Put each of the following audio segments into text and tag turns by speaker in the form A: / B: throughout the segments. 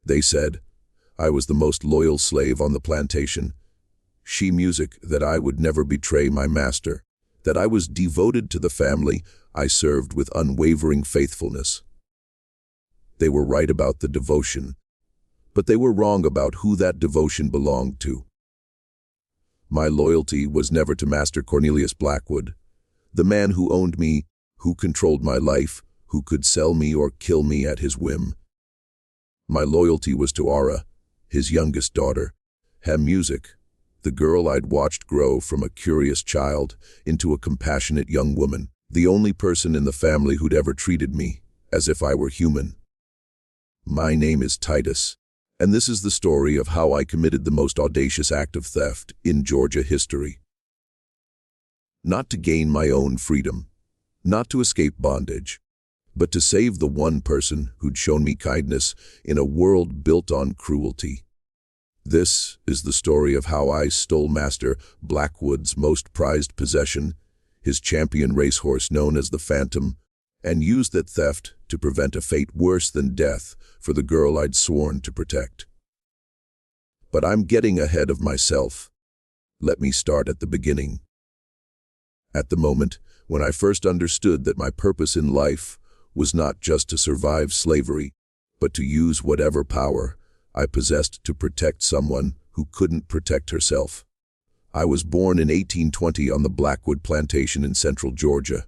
A: They said I was the most loyal slave on the plantation. She music that I would never betray my master, that I was devoted to the family I served with unwavering faithfulness. They were right about the devotion, but they were wrong about who that devotion belonged to. My loyalty was never to Master Cornelius Blackwood, the man who owned me, who controlled my life, who could sell me or kill me at his whim. My loyalty was to Ara, his youngest daughter, music, the girl I'd watched grow from a curious child into a compassionate young woman, the only person in the family who'd ever treated me as if I were human. My name is Titus, and this is the story of how I committed the most audacious act of theft in Georgia history. Not to gain my own freedom, not to escape bondage, but to save the one person who'd shown me kindness in a world built on cruelty. This is the story of how I stole Master Blackwood's most prized possession, his champion racehorse known as the Phantom, and used that theft to prevent a fate worse than death for the girl I'd sworn to protect. But I'm getting ahead of myself. Let me start at the beginning. At the moment when I first understood that my purpose in life was not just to survive slavery, but to use whatever power I possessed to protect someone who couldn't protect herself. I was born in 1820 on the Blackwood Plantation in central Georgia,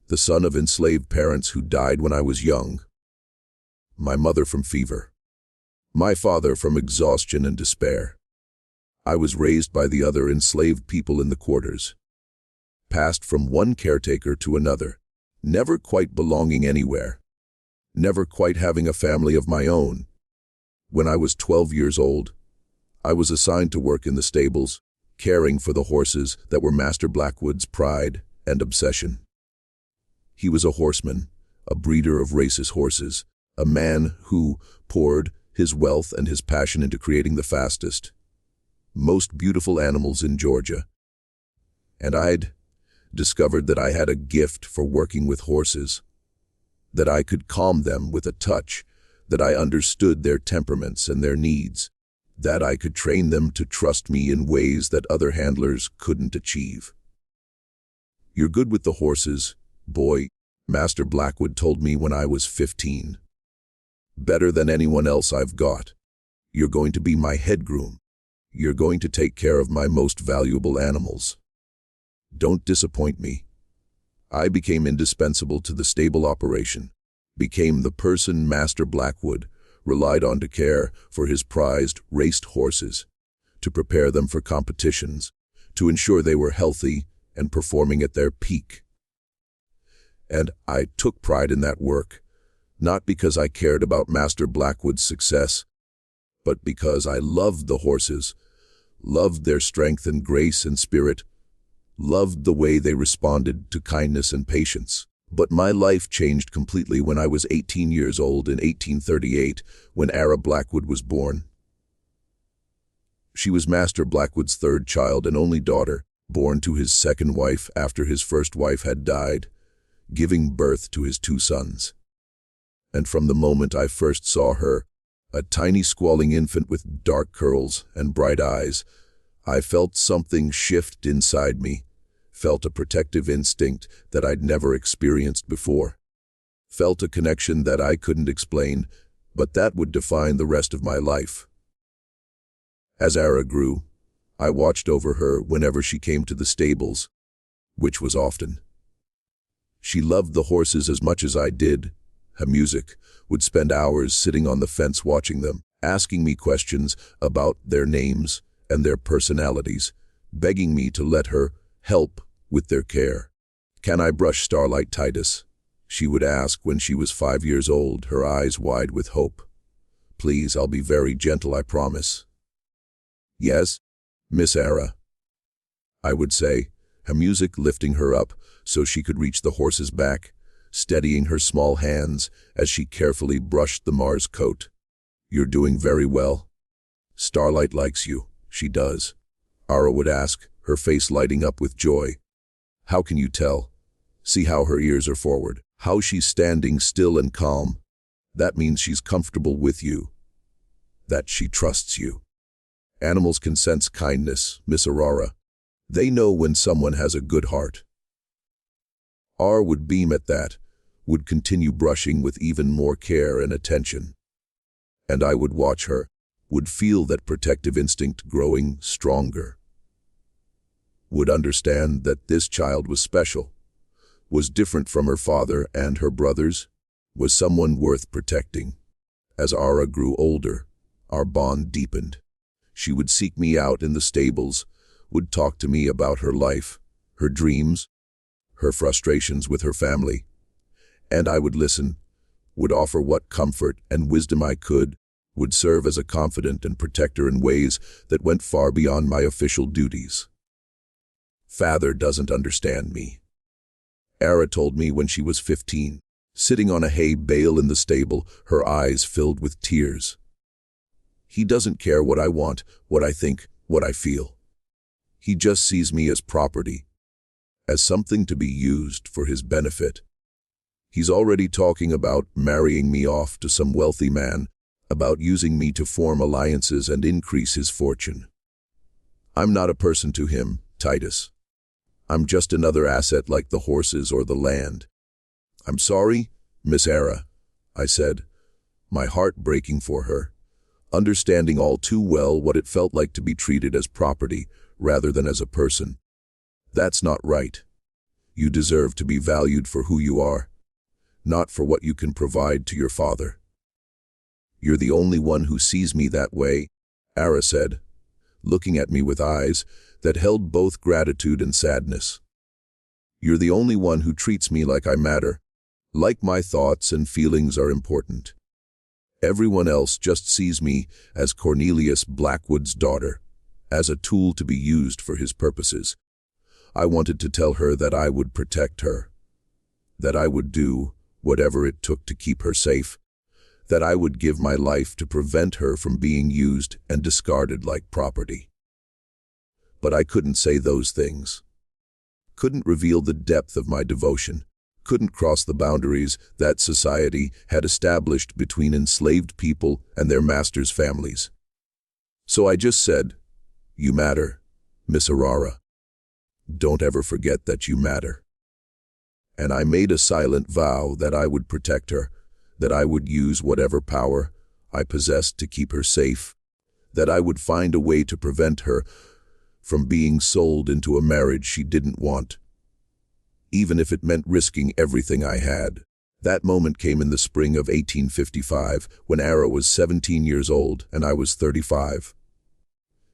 A: the son of enslaved parents who died when I was young. My mother from fever, my father from exhaustion and despair. I was raised by the other enslaved people in the quarters, passed from one caretaker to another, never quite belonging anywhere, never quite having a family of my own. When I was 12 years old, I was assigned to work in the stables, caring for the horses that were Master Blackwood's pride and obsession. He was a horseman, a breeder of racehorses horses, a man who poured his wealth and his passion into creating the fastest, most beautiful animals in Georgia. And I'd discovered that I had a gift for working with horses, that I could calm them with a touch, that I understood their temperaments and their needs, that I could train them to trust me in ways that other handlers couldn't achieve. "You're good with the horses, boy," Master Blackwood told me when I was 15. "Better than anyone else I've got. You're going to be my head groom. You're going to take care of my most valuable animals. Don't disappoint me." I became indispensable to the stable operation, became the person Master Blackwood relied on to care for his prized raced horses, to prepare them for competitions, to ensure they were healthy and performing at their peak. And I took pride in that work, not because I cared about Master Blackwood's success, but because I loved the horses, loved their strength and grace and spirit, loved the way they responded to kindness and patience. But my life changed completely when I was 18 years old in 1838, when Ara Blackwood was born. She was Master Blackwood's third child and only daughter, born to his second wife after his first wife had died, giving birth to his two sons. And from the moment I first saw her, a tiny squalling infant with dark curls and bright eyes, I felt something shift inside me, felt a protective instinct that I'd never experienced before, felt a connection that I couldn't explain, but that would define the rest of my life. As Ara grew, I watched over her whenever she came to the stables, which was often. She loved the horses as much as I did. Her music would spend hours sitting on the fence watching them, asking me questions about their names and their personalities, begging me to let her help with their care. "Can I brush Starlight, Titus?" she would ask when she was 5 years old, her eyes wide with hope. "Please, I'll be very gentle, I promise." "Yes, Miss Ara," I would say, her music lifting her up so she could reach the horse's back, steadying her small hands as she carefully brushed the Mars coat. "You're doing very well. Starlight likes you." "She does," Ara would ask, her face lighting up with joy. "How can you tell? See how her ears are forward, how she's standing still and calm. That means she's comfortable with you. that she trusts you. Animals can sense kindness, Miss Aurora. They know when someone has a good heart. R would beam at that, would continue brushing with even more care and attention. And I would watch her, would feel that protective instinct growing stronger. Would understand that this child was special, was different from her father and her brothers, was someone worth protecting. As Ara grew older, our bond deepened. She would seek me out in the stables, would talk to me about her life, her dreams, her frustrations with her family. And I would listen, would offer what comfort and wisdom I could, would serve as a confidant and protector in ways that went far beyond my official duties. Father doesn't understand me. Ara told me when she was 15, sitting on a hay bale in the stable, her eyes filled with tears. He doesn't care what I want, what I think, what I feel. He just sees me as property, as something to be used for his benefit. He's already talking about marrying me off to some wealthy man, about using me to form alliances and increase his fortune. I'm not a person to him, Titus. I'm just another asset like the horses or the land. I'm sorry, Miss Ara, I said, my heart breaking for her, understanding all too well what it felt like to be treated as property rather than as a person. That's not right. You deserve to be valued for who you are, not for what you can provide to your father. You're the only one who sees me that way, Ara said, looking at me with eyes that held both gratitude and sadness. You're the only one who treats me like I matter, like my thoughts and feelings are important. Everyone else just sees me as Cornelius Blackwood's daughter, as a tool to be used for his purposes. I wanted to tell her that I would protect her, that I would do whatever it took to keep her safe, that I would give my life to prevent her from being used and discarded like property. But I couldn't say those things. Couldn't reveal the depth of my devotion, couldn't cross the boundaries that society had established between enslaved people and their masters' families. So I just said, "You matter, Miss Aurora. Don't ever forget that you matter." And I made a silent vow that I would protect her, that I would use whatever power I possessed to keep her safe, that I would find a way to prevent her from being sold into a marriage she didn't want, even if it meant risking everything I had. That moment came in the spring of 1855, when Ara was 17 years old and I was 35.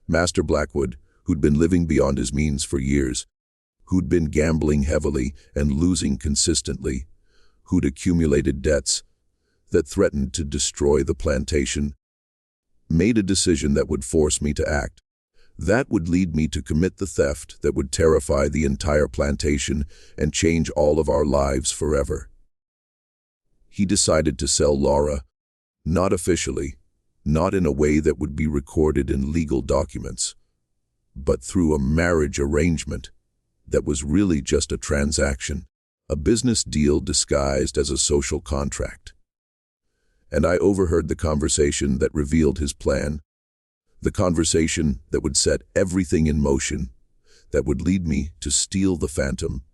A: Master Blackwood, who'd been living beyond his means for years, who'd been gambling heavily and losing consistently, who'd accumulated debts that threatened to destroy the plantation, made a decision that would force me to act. That would lead me to commit the theft that would terrify the entire plantation and change all of our lives forever. He decided to sell Laura, not officially, not in a way that would be recorded in legal documents, but through a marriage arrangement that was really just a transaction, a business deal disguised as a social contract. And I overheard the conversation that revealed his plan, the conversation that would set everything in motion, that would lead me to steal the Phantom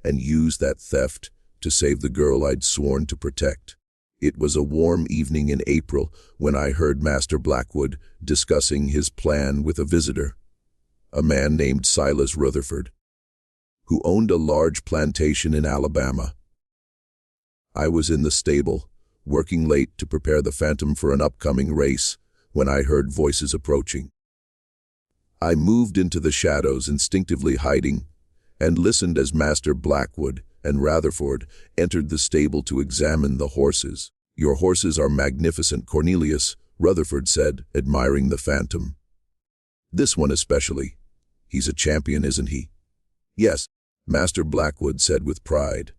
A: and use that theft to save the girl I'd sworn to protect. It was a warm evening in April when I heard Master Blackwood discussing his plan with a visitor, a man named Silas Rutherford, who owned a large plantation in Alabama. I was in the stable, working late to prepare the Phantom for an upcoming race, when I heard voices approaching. I moved into the shadows, instinctively hiding, and listened as Master Blackwood and Rutherford entered the stable to examine the horses. "Your horses are magnificent, Cornelius," Rutherford said, admiring the Phantom. "This one especially. He's a champion, isn't he?" "Yes," Master Blackwood said with pride.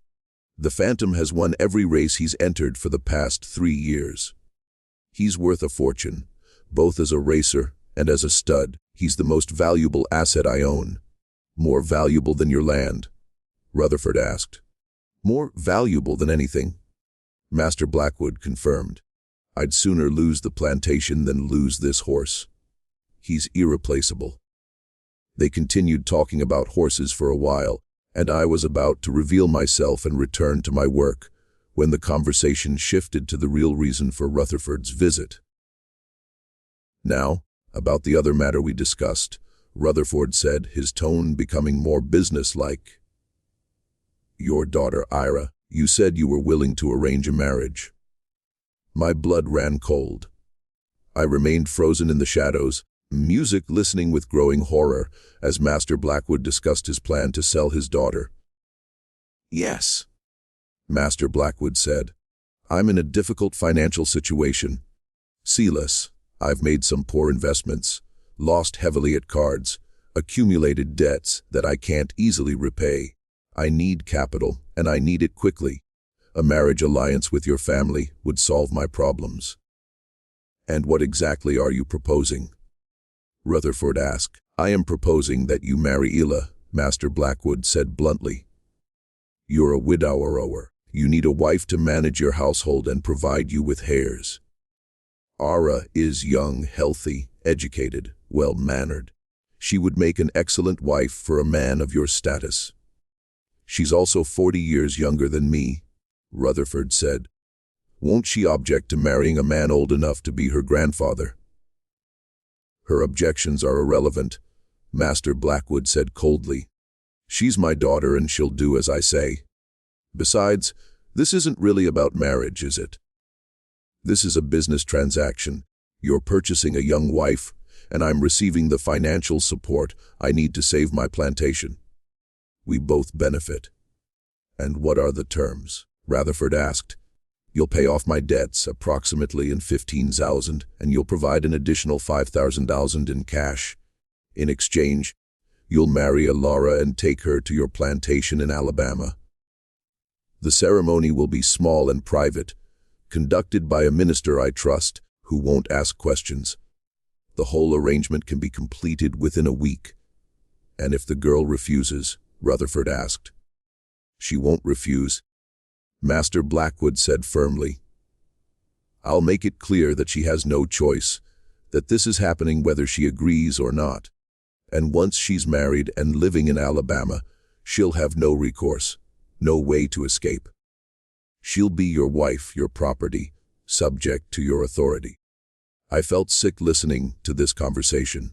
A: "The Phantom has won every race he's entered for the past 3 years. He's worth a fortune, both as a racer and as a stud. He's the most valuable asset I own." "More valuable than your land?" Rutherford asked. "More valuable than anything," Master Blackwood confirmed. I'd sooner lose the plantation than lose this horse. He's irreplaceable. They continued talking about horses for a while, and I was about to reveal myself and return to my work, when the conversation shifted to the real reason for Rutherford's visit. Now, about the other matter we discussed, Rutherford said, his tone becoming more businesslike. Your daughter, Ira, you said you were willing to arrange a marriage. My blood ran cold. I remained frozen in the shadows, music listening with growing horror, as Master Blackwood discussed his plan to sell his daughter. Yes, Master Blackwood said. I'm in a difficult financial situation. Sealess, I've made some poor investments, lost heavily at cards, accumulated debts that I can't easily repay. I need capital, and I need it quickly. A marriage alliance with your family would solve my problems. And what exactly are you proposing? Rutherford asked. I am proposing that you marry Ila, Master Blackwood said bluntly. You're a widower. You need a wife to manage your household and provide you with heirs. Ara is young, healthy, educated, well-mannered. She would make an excellent wife for a man of your status. She's also 40 years younger than me, Rutherford said. Won't she object to marrying a man old enough to be her grandfather? Her objections are irrelevant, Master Blackwood said coldly. She's my daughter and she'll do as I say. Besides, this isn't really about marriage, is it? This is a business transaction. You're purchasing a young wife, and I'm receiving the financial support I need to save my plantation. We both benefit. And what are the terms? Rutherford asked. You'll pay off my debts approximately in 15,000, and you'll provide an additional 5,000 in cash. In exchange, you'll marry Alara and take her to your plantation in Alabama. The ceremony will be small and private, conducted by a minister I trust, who won't ask questions. The whole arrangement can be completed within a week. And if the girl refuses, Rutherford asked. She won't refuse, Master Blackwood said firmly. I'll make it clear that she has no choice, that this is happening whether she agrees or not. And once she's married and living in Alabama, she'll have no recourse, no way to escape. She'll be your wife, your property, subject to your authority. I felt sick listening to this conversation.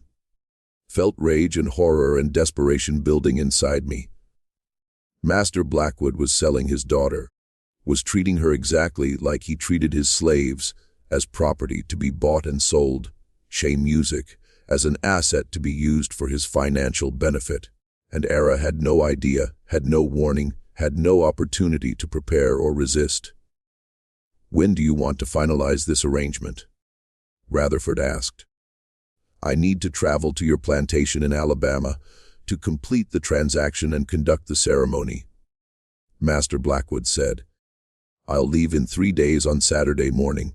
A: Felt rage and horror and desperation building inside me. Master Blackwood was selling his daughter, was treating her exactly like he treated his slaves, as property to be bought and sold, music, as an asset to be used for his financial benefit. And Ara had no idea, had no warning, had no opportunity to prepare or resist. When do you want to finalize this arrangement? Rutherford asked. I need to travel to your plantation in Alabama to complete the transaction and conduct the ceremony, Master Blackwood said. I'll leave in 3 days on Saturday morning.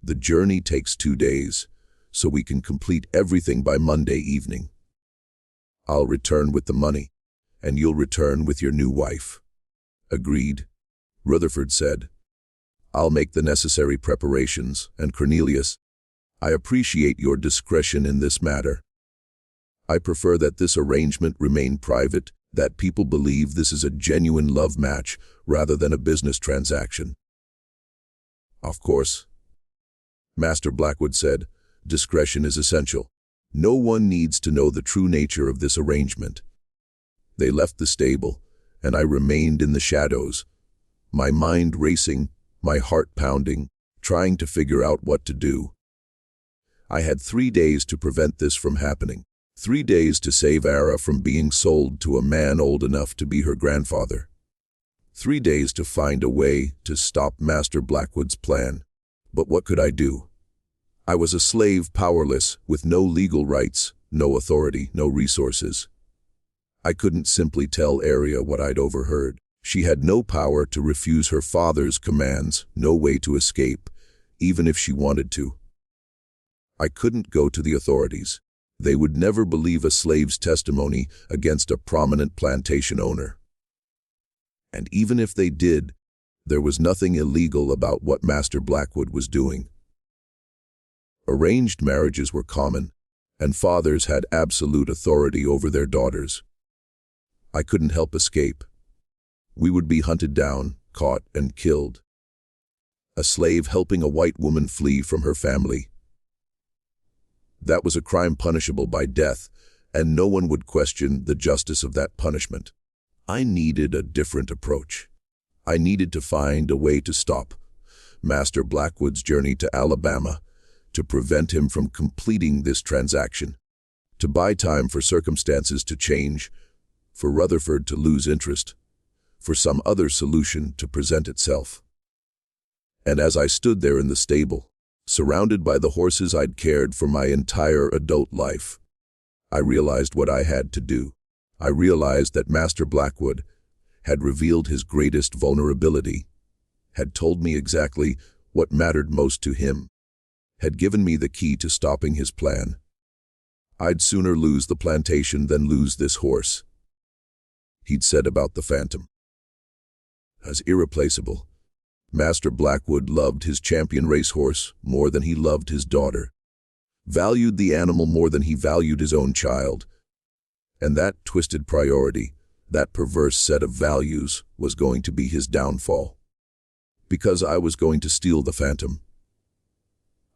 A: The journey takes 2 days, so we can complete everything by Monday evening. I'll return with the money, and you'll return with your new wife. Agreed, Rutherford said. I'll make the necessary preparations, and Cornelius, I appreciate your discretion in this matter. I prefer that this arrangement remain private, that people believe this is a genuine love match rather than a business transaction. Of course, Master Blackwood said, discretion is essential. No one needs to know the true nature of this arrangement. They left the stable, and I remained in the shadows, my mind racing, my heart pounding, trying to figure out what to do. I had 3 days to prevent this from happening, 3 days to save Ara from being sold to a man old enough to be her grandfather. 3 days to find a way to stop Master Blackwood's plan. But what could I do? I was a slave, powerless, with no legal rights, no authority, no resources. I couldn't simply tell Aria what I'd overheard. She had no power to refuse her father's commands, no way to escape, even if she wanted to. I couldn't go to the authorities. They would never believe a slave's testimony against a prominent plantation owner. And even if they did, there was nothing illegal about what Master Blackwood was doing. Arranged marriages were common, and fathers had absolute authority over their daughters. I couldn't help escape. We would be hunted down, caught, and killed. A slave helping a white woman flee from her family. That was a crime punishable by death, and no one would question the justice of that punishment. I needed a different approach. I needed to find a way to stop Master Blackwood's journey to Alabama, to prevent him from completing this transaction, to buy time for circumstances to change, for Rutherford to lose interest, for some other solution to present itself. And as I stood there in the stable, surrounded by the horses I'd cared for my entire adult life, I realized what I had to do. I realized that Master Blackwood had revealed his greatest vulnerability, had told me exactly what mattered most to him, had given me the key to stopping his plan. I'd sooner lose the plantation than lose this horse, he'd said about the Phantom. As irreplaceable, Master Blackwood loved his champion racehorse more than he loved his daughter, valued the animal more than he valued his own child, and that twisted priority, that perverse set of values, was going to be his downfall. Because I was going to steal the Phantom.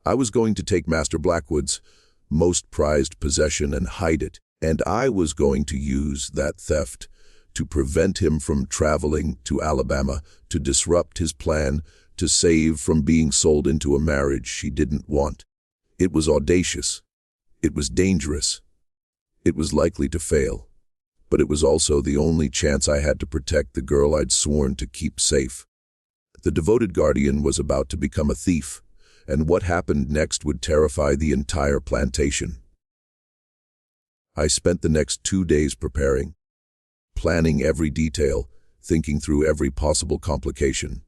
A: I was going to take Master Blackwood's most prized possession and hide it, and I was going to use that theft to prevent him from traveling to Alabama, to disrupt his plan, to save from being sold into a marriage he didn't want. It was audacious. It was dangerous. It was likely to fail. But it was also the only chance I had to protect the girl I'd sworn to keep safe. The devoted guardian was about to become a thief, and what happened next would terrify the entire plantation. I spent the next 2 days preparing, planning every detail, thinking through every possible complication.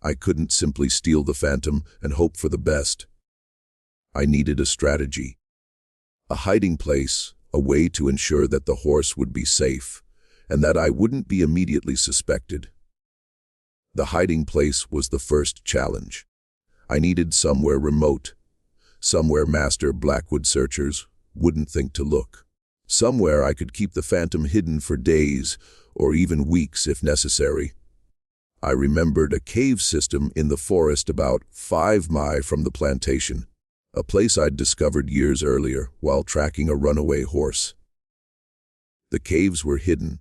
A: I couldn't simply steal the Phantom and hope for the best. I needed a strategy, a hiding place, a way to ensure that the horse would be safe, and that I wouldn't be immediately suspected. The hiding place was the first challenge. I needed somewhere remote, somewhere Master Blackwood searchers wouldn't think to look, somewhere I could keep the Phantom hidden for days or even weeks if necessary. I remembered a cave system in the forest about 5 miles from the plantation, a place I'd discovered years earlier while tracking a runaway horse. The caves were hidden,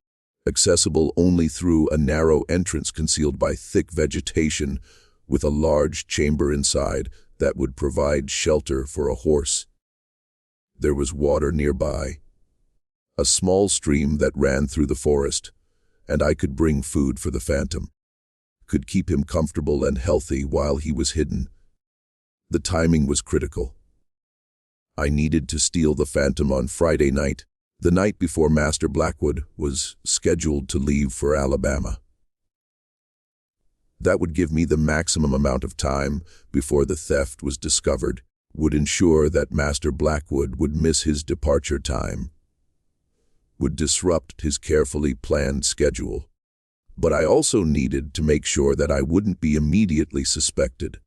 A: accessible only through a narrow entrance concealed by thick vegetation, with a large chamber inside that would provide shelter for a horse. There was water nearby, a small stream that ran through the forest, and I could bring food for the Phantom, could keep him comfortable and healthy while he was hidden. The timing was critical. I needed to steal the Phantom on Friday night, the night before Master Blackwood was scheduled to leave for Alabama. That would give me the maximum amount of time before the theft was discovered, would ensure that Master Blackwood would miss his departure time, would disrupt his carefully planned schedule. But I also needed to make sure that I wouldn't be immediately suspected.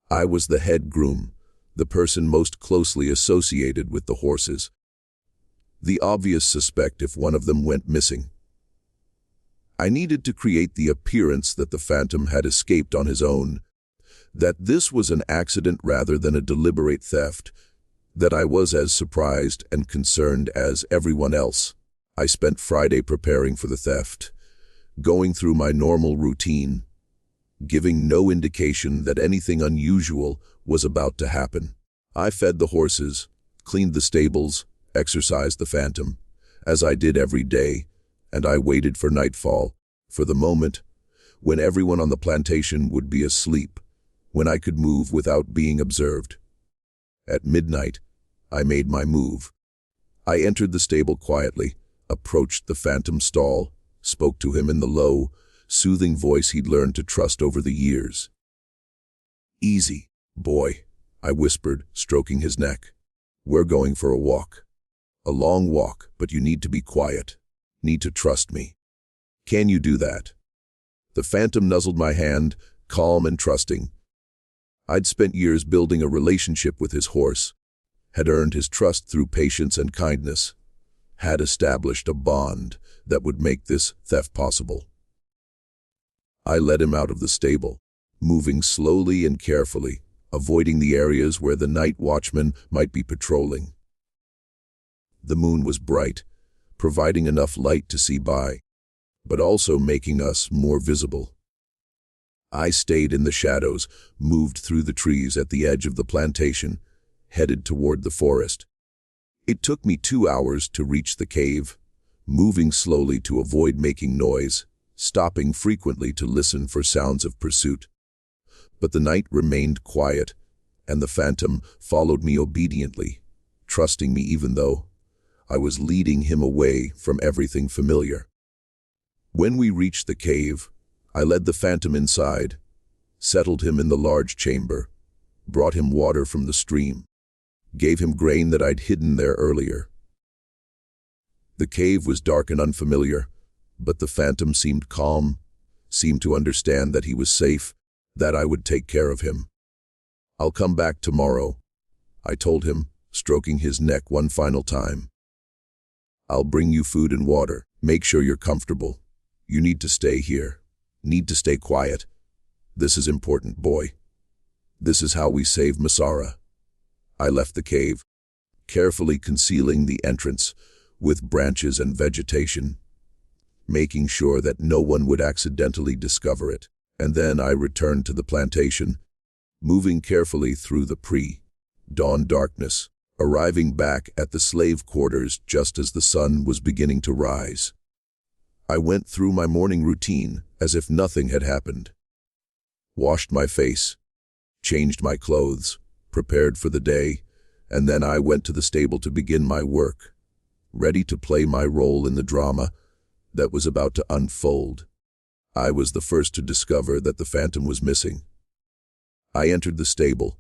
A: I was the head groom, the person most closely associated with the horses, the obvious suspect if one of them went missing. I needed to create the appearance that the Phantom had escaped on his own, that this was an accident rather than a deliberate theft, that I was as surprised and concerned as everyone else. I spent Friday preparing for the theft, going through my normal routine, giving no indication that anything unusual was about to happen. I fed the horses, cleaned the stables, exercised the Phantom, as I did every day, and I waited for nightfall, for the moment when everyone on the plantation would be asleep, when I could move without being observed. At midnight, I made my move. I entered the stable quietly, approached the Phantom's stall, spoke to him in the low, soothing voice he'd learned to trust over the years. "Easy, boy," I whispered, stroking his neck. "We're going for a walk. A long walk, but you need to be quiet. Need to trust me. Can you do that?" The Phantom nuzzled my hand, calm and trusting. I'd spent years building a relationship with his horse, had earned his trust through patience and kindness, had established a bond that would make this theft possible. I led him out of the stable, moving slowly and carefully, avoiding the areas where the night watchman might be patrolling. The moon was bright, providing enough light to see by, but also making us more visible. I stayed in the shadows, moved through the trees at the edge of the plantation, headed toward the forest. It took me 2 hours to reach the cave, moving slowly to avoid making noise, stopping frequently to listen for sounds of pursuit. But the night remained quiet, and the phantom followed me obediently, trusting me even though I was leading him away from everything familiar. When we reached the cave, I led the phantom inside, settled him in the large chamber, brought him water from the stream, gave him grain that I'd hidden there earlier. The cave was dark and unfamiliar, but the phantom seemed calm, seemed to understand that he was safe, that I would take care of him. "I'll come back tomorrow," I told him, stroking his neck one final time. "I'll bring you food and water. Make sure you're comfortable. You need to stay here. Need to stay quiet. This is important, boy. This is how we save Masara." I left the cave, carefully concealing the entrance with branches and vegetation, making sure that no one would accidentally discover it. And then I returned to the plantation, moving carefully through the pre-dawn darkness, arriving back at the slave quarters just as the sun was beginning to rise. I went through my morning routine as if nothing had happened. Washed my face, changed my clothes, prepared for the day, and then I went to the stable to begin my work, ready to play my role in the drama that was about to unfold. I was the first to discover that the phantom was missing. I entered the stable,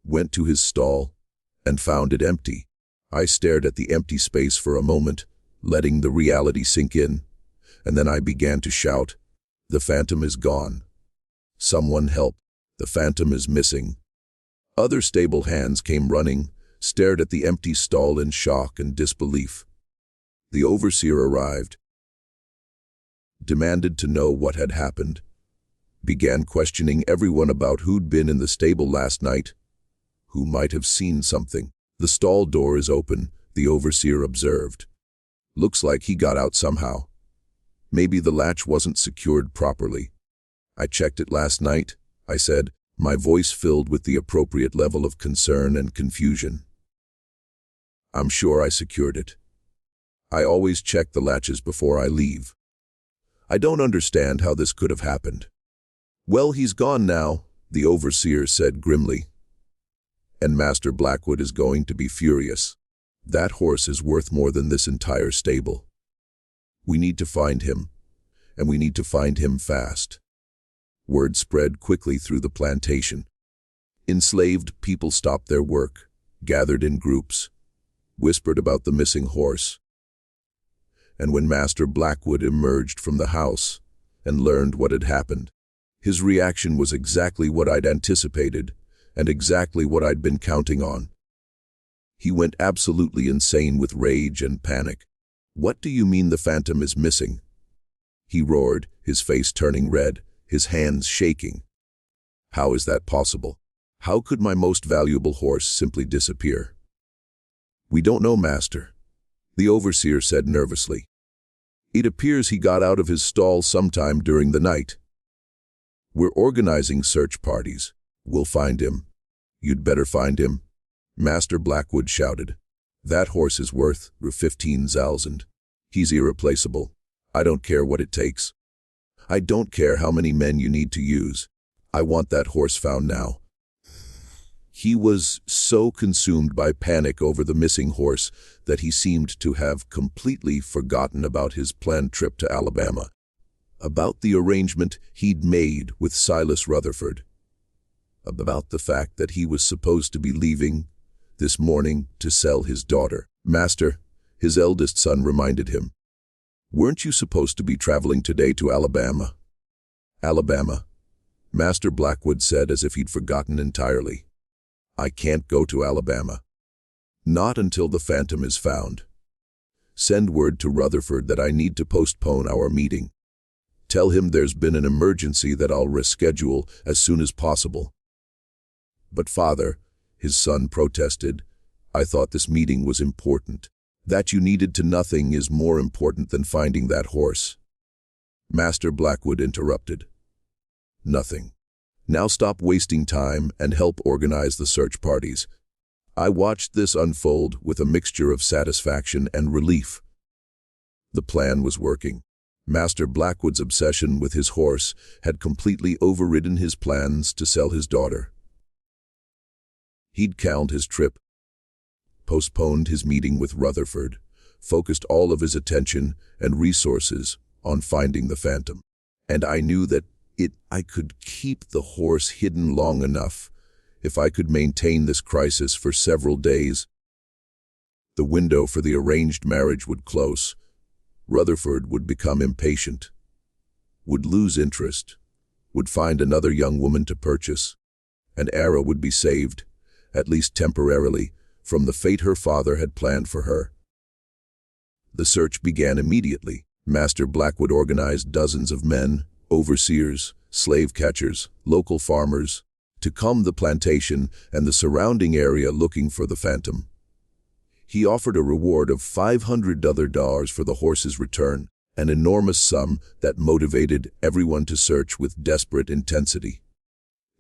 A: went to his stall, and found it empty. I stared at the empty space for a moment, letting the reality sink in, and then I began to shout, "The phantom is gone. Someone help. The phantom is missing." Other stable hands came running, stared at the empty stall in shock and disbelief. The overseer arrived, demanded to know what had happened, began questioning everyone about who'd been in the stable last night, who might have seen something. "The stall door is open," the overseer observed. "Looks like he got out somehow. Maybe the latch wasn't secured properly." "I checked it last night," I said, my voice filled with the appropriate level of concern and confusion. "I'm sure I secured it. I always check the latches before I leave. I don't understand how this could have happened." "Well, he's gone now," the overseer said grimly. "And Master Blackwood is going to be furious. That horse is worth more than this entire stable. We need to find him, and we need to find him fast." Word spread quickly through the plantation. Enslaved people stopped their work, gathered in groups, whispered about the missing horse. And when Master Blackwood emerged from the house and learned what had happened, his reaction was exactly what I'd anticipated and exactly what I'd been counting on. He went absolutely insane with rage and panic. "What do you mean the phantom is missing?" he roared, his face turning red, his hands shaking. "How is that possible? How could my most valuable horse simply disappear?" "We don't know, Master," the overseer said nervously. "It appears he got out of his stall sometime during the night. We're organizing search parties. We'll find him." "You'd better find him," Master Blackwood shouted. "That horse is worth 15,000. He's irreplaceable. I don't care what it takes. I don't care how many men you need to use. I want that horse found now." He was so consumed by panic over the missing horse that he seemed to have completely forgotten about his planned trip to Alabama, about the arrangement he'd made with Silas Rutherford, about the fact that he was supposed to be leaving this morning to sell his daughter. "Master," his eldest son reminded him, "weren't you supposed to be traveling today to Alabama?" "Alabama? Master Blackwood said as if he'd forgotten entirely. I can't go to Alabama. Not until the phantom is found. Send word to Rutherford that I need to postpone our meeting. Tell him there's been an emergency that I'll reschedule as soon as possible. But father, his son protested, I thought this meeting was important. That you needed to nothing is more important than finding that horse. Master Blackwood interrupted. Nothing. Now stop wasting time and help organize the search parties. I watched this unfold with a mixture of satisfaction and relief. The plan was working. Master Blackwood's obsession with his horse had completely overridden his plans to sell his daughter. He'd canned his trip, postponed his meeting with Rutherford, focused all of his attention and resources on finding the phantom. And I knew that I could keep the horse hidden long enough if I could maintain this crisis for several days. The window for the arranged marriage would close. Rutherford would become impatient, would lose interest, would find another young woman to purchase, and Ara would be saved, at least temporarily, from the fate her father had planned for her. The search began immediately. Master Blackwood organized dozens of men, overseers, slave catchers, local farmers, to comb the plantation and the surrounding area looking for the phantom. He offered a reward of $500 for the horse's return, an enormous sum that motivated everyone to search with desperate intensity.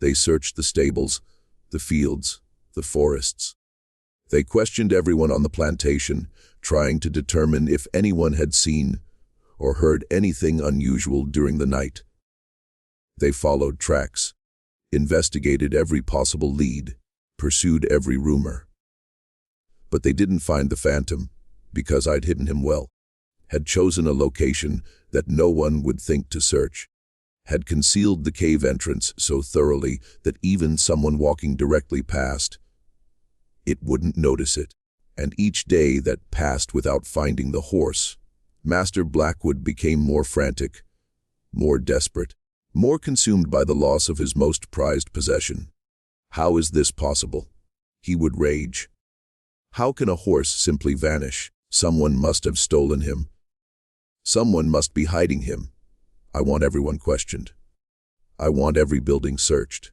A: They searched the stables, the fields, the forests. They questioned everyone on the plantation, trying to determine if anyone had seen or heard anything unusual during the night. They followed tracks, investigated every possible lead, pursued every rumor. But they didn't find the phantom, because I'd hidden him well, had chosen a location that no one would think to search, had concealed the cave entrance so thoroughly that even someone walking directly past it wouldn't notice it. And each day that passed without finding the horse, Master Blackwood became more frantic, more desperate, more consumed by the loss of his most prized possession. How is this possible? He would rage. How can a horse simply vanish? Someone must have stolen him. Someone must be hiding him. I want everyone questioned. I want every building searched.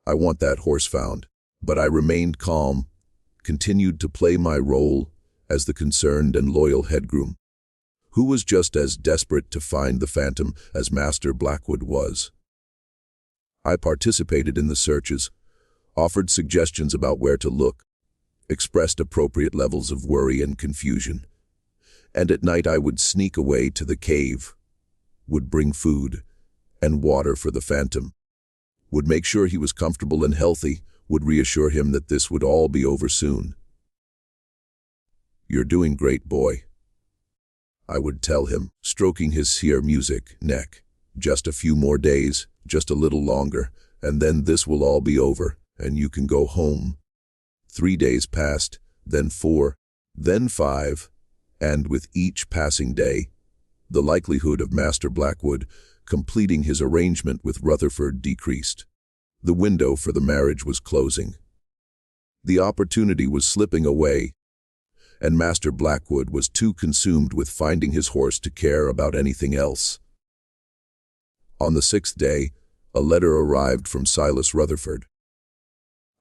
A: I want that horse found. But I remained calm, continued to play my role as the concerned and loyal headgroom, who was just as desperate to find the phantom as Master Blackwood was. I participated in the searches, offered suggestions about where to look, expressed appropriate levels of worry and confusion, and at night I would sneak away to the cave, would bring food and water for the phantom, would make sure he was comfortable and healthy, would reassure him that this would all be over soon. You're doing great, boy, I would tell him, stroking his seer music neck. Just a few more days, just a little longer, and then this will all be over, and you can go home. 3 days passed, then 4, then 5, and with each passing day, the likelihood of Master Blackwood completing his arrangement with Rutherford decreased. The window for the marriage was closing. The opportunity was slipping away, and Master Blackwood was too consumed with finding his horse to care about anything else. On the 6th day, a letter arrived from Silas Rutherford.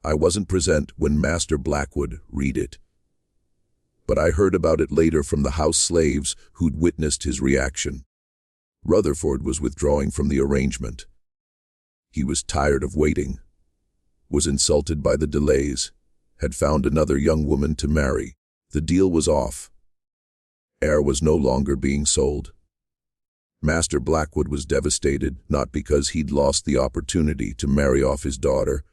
A: I wasn't present when Master Blackwood read it, but I heard about it later from the house slaves who'd witnessed his reaction. Rutherford was withdrawing from the arrangement. He was tired of waiting, was insulted by the delays, had found another young woman to marry. The deal was off. Heir was no longer being sold. Master Blackwood was devastated, not because he'd lost the opportunity to marry off his daughter,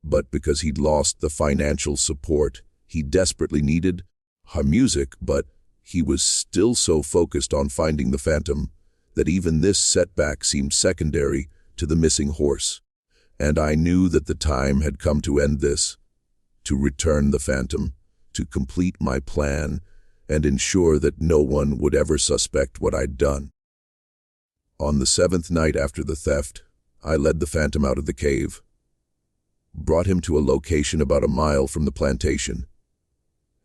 A: but because he'd lost the financial support he desperately needed. Her music, but he was still so focused on finding the phantom that even this setback seemed secondary to the missing horse. And I knew that the time had come to end this, to return the phantom, to complete my plan, and ensure that no one would ever suspect what I'd done. On the 7th night after the theft, I led the phantom out of the cave, brought him to a location about a mile from the plantation,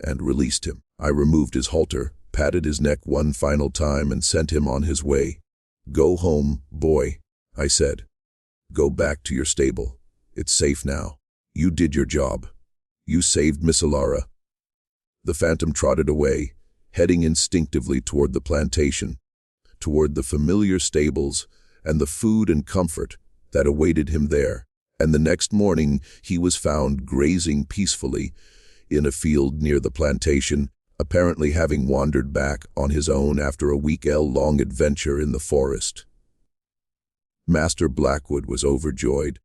A: and released him. I removed his halter, patted his neck one final time, and sent him on his way. "Go home, boy," I said. "Go back to your stable. It's safe now. You did your job. You saved Miss Alara." The phantom trotted away, heading instinctively toward the plantation, toward the familiar stables and the food and comfort that awaited him there. And the next morning he was found grazing peacefully in a field near the plantation, apparently having wandered back on his own after a week-long adventure in the forest. Master Blackwood was overjoyed,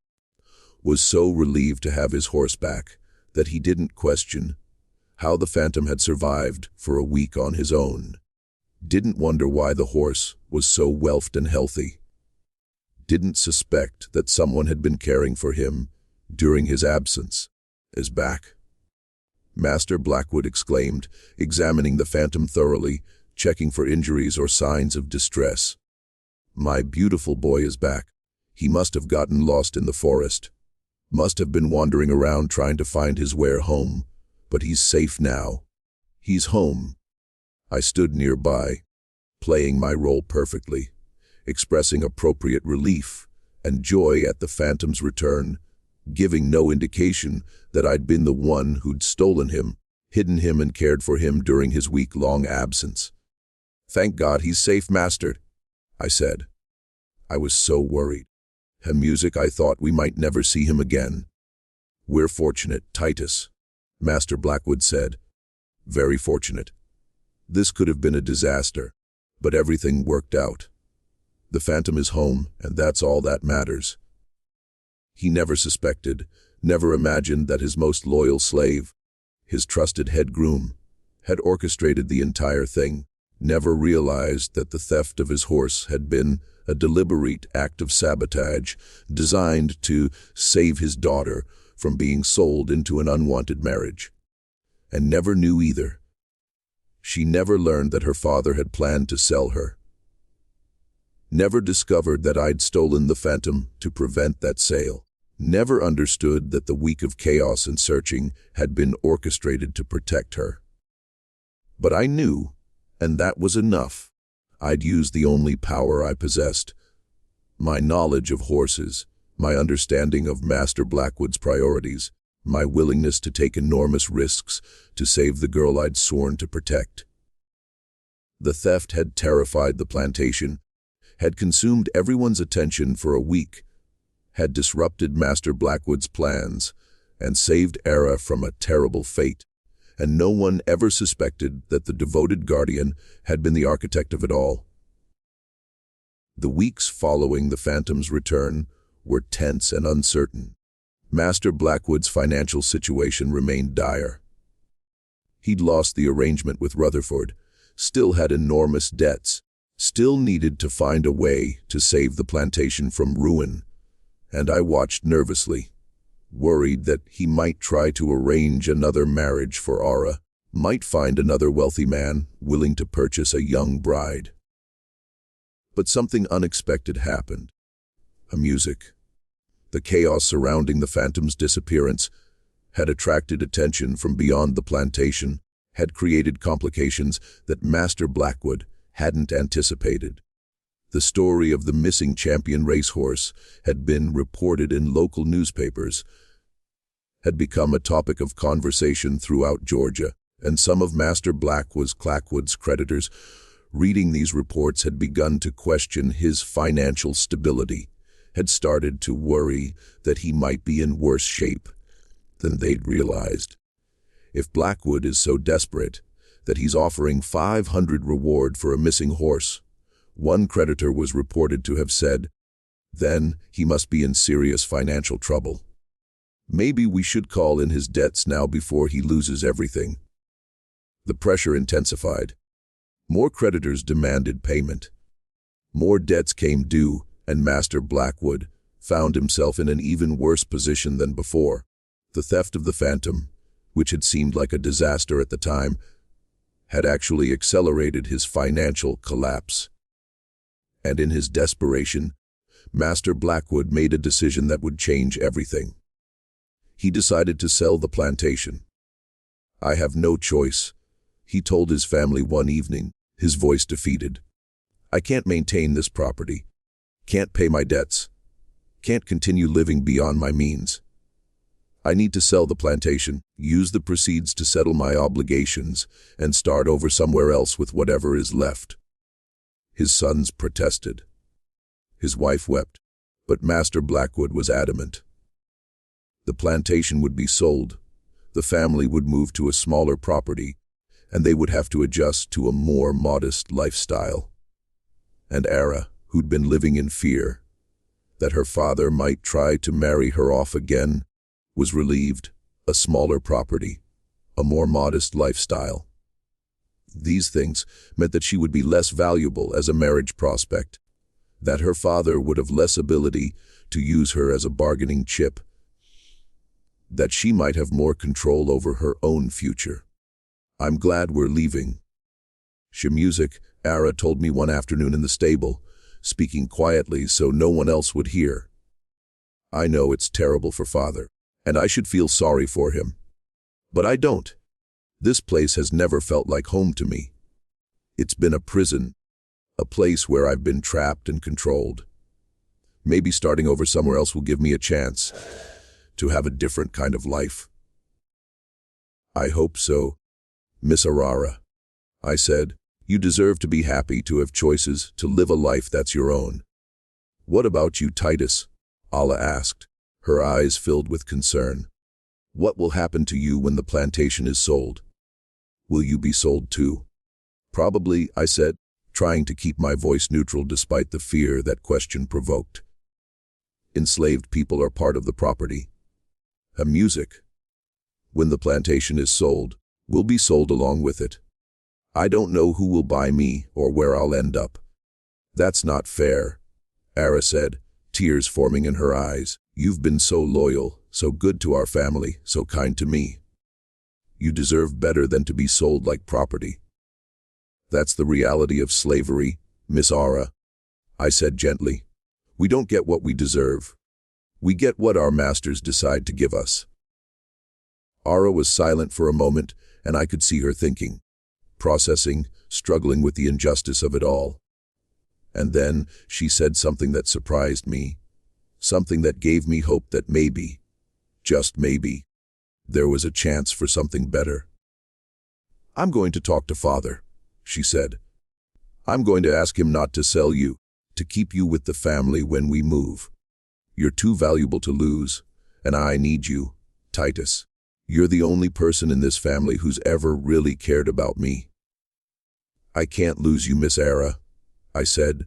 A: was so relieved to have his horse back that he didn't question how the phantom had survived for a week on his own, didn't wonder why the horse was so whelped and healthy, didn't suspect that someone had been caring for him during his absence. "Is back," Master Blackwood exclaimed, examining the phantom thoroughly, checking for injuries or signs of distress. "My beautiful boy is back. He must have gotten lost in the forest. Must have been wandering around trying to find his way home. But he's safe now. He's home." I stood nearby, playing my role perfectly, expressing appropriate relief and joy at the phantom's return, giving no indication that I'd been the one who'd stolen him, hidden him, and cared for him during his week-long absence. "Thank God he's safe, Master," I said. I was so worried. Music, I thought we might never see him again. "We're fortunate, Titus," Master Blackwood said. "Very fortunate. This could have been a disaster, but everything worked out. The phantom is home, and that's all that matters." He never suspected, never imagined that his most loyal slave, his trusted head groom, had orchestrated the entire thing, never realized that the theft of his horse had been a deliberate act of sabotage designed to save his daughter from being sold into an unwanted marriage. And never knew either. She never learned that her father had planned to sell her. Never discovered that I'd stolen the phantom to prevent that sale. Never understood that the week of chaos and searching had been orchestrated to protect her. But I knew, and that was enough. I'd used the only power I possessed, my knowledge of horses, my understanding of Master Blackwood's priorities, my willingness to take enormous risks to save the girl I'd sworn to protect. The theft had terrified the plantation, had consumed everyone's attention for a week, had disrupted Master Blackwood's plans, and saved Era from a terrible fate. And no one ever suspected that the devoted guardian had been the architect of it all. The weeks following the phantom's return were tense and uncertain. Master Blackwood's financial situation remained dire. He'd lost the arrangement with Rutherford, still had enormous debts, still needed to find a way to save the plantation from ruin, and I watched nervously, worried that he might try to arrange another marriage for Aura, might find another wealthy man willing to purchase a young bride. But something unexpected happened. Music. The chaos surrounding the phantom's disappearance had attracted attention from beyond the plantation, had created complications that Master Blackwood hadn't anticipated. The story of the missing champion racehorse had been reported in local newspapers, had become a topic of conversation throughout Georgia, and some of Master Blackwood's creditors, reading these reports, had begun to question his financial stability, had started to worry that he might be in worse shape than they'd realized. If Blackwood is so desperate that he's offering 500 reward for a missing horse, one creditor was reported to have said, then he must be in serious financial trouble. Maybe we should call in his debts now before he loses everything. The pressure intensified. More creditors demanded payment. More debts came due, and Master Blackwood found himself in an even worse position than before. The theft of the phantom, which had seemed like a disaster at the time, had actually accelerated his financial collapse. And in his desperation, Master Blackwood made a decision that would change everything. He decided to sell the plantation. "I have no choice," he told his family one evening, his voice defeated. "I can't maintain this property, can't pay my debts, can't continue living beyond my means. I need to sell the plantation, use the proceeds to settle my obligations, and start over somewhere else with whatever is left." His sons protested. His wife wept, but Master Blackwood was adamant. The plantation would be sold, the family would move to a smaller property, and they would have to adjust to a more modest lifestyle. And Ara, who'd been living in fear that her father might try to marry her off again, was relieved. A smaller property, a more modest lifestyle. These things meant that she would be less valuable as a marriage prospect, that her father would have less ability to use her as a bargaining chip, that she might have more control over her own future. "I'm glad we're leaving," Music, Ara told me one afternoon in the stable, speaking quietly so no one else would hear. "I know it's terrible for father, and I should feel sorry for him. But I don't. This place has never felt like home to me. It's been a prison, a place where I've been trapped and controlled. Maybe starting over somewhere else will give me a chance to have a different kind of life." "I hope so, Miss Arara," I said. "You deserve to be happy to have choices, to live a life that's your own." "What about you, Titus?" Ala asked, her eyes filled with concern. "What will happen to you when the plantation is sold? Will you be sold too?" "Probably," I said, trying to keep my voice neutral despite the fear that question provoked. "Enslaved people are part of the property. Music. When the plantation is sold, we'll be sold along with it. I don't know who will buy me or where I'll end up." "That's not fair," Ara said, tears forming in her eyes. "You've been so loyal, so good to our family, so kind to me. You deserve better than to be sold like property." "That's the reality of slavery, Miss Ara," I said gently. "We don't get what we deserve. We get what our masters decide to give us." Ara was silent for a moment, and I could see her thinking, processing, struggling with the injustice of it all. And then she said something that surprised me, something that gave me hope that maybe, just maybe, there was a chance for something better. "I'm going to talk to Father," she said. "I'm going to ask him not to sell you, to keep you with the family when we move. You're too valuable to lose, and I need you, Titus. You're the only person in this family who's ever really cared about me." "I can't lose you, Miss Ara," I said,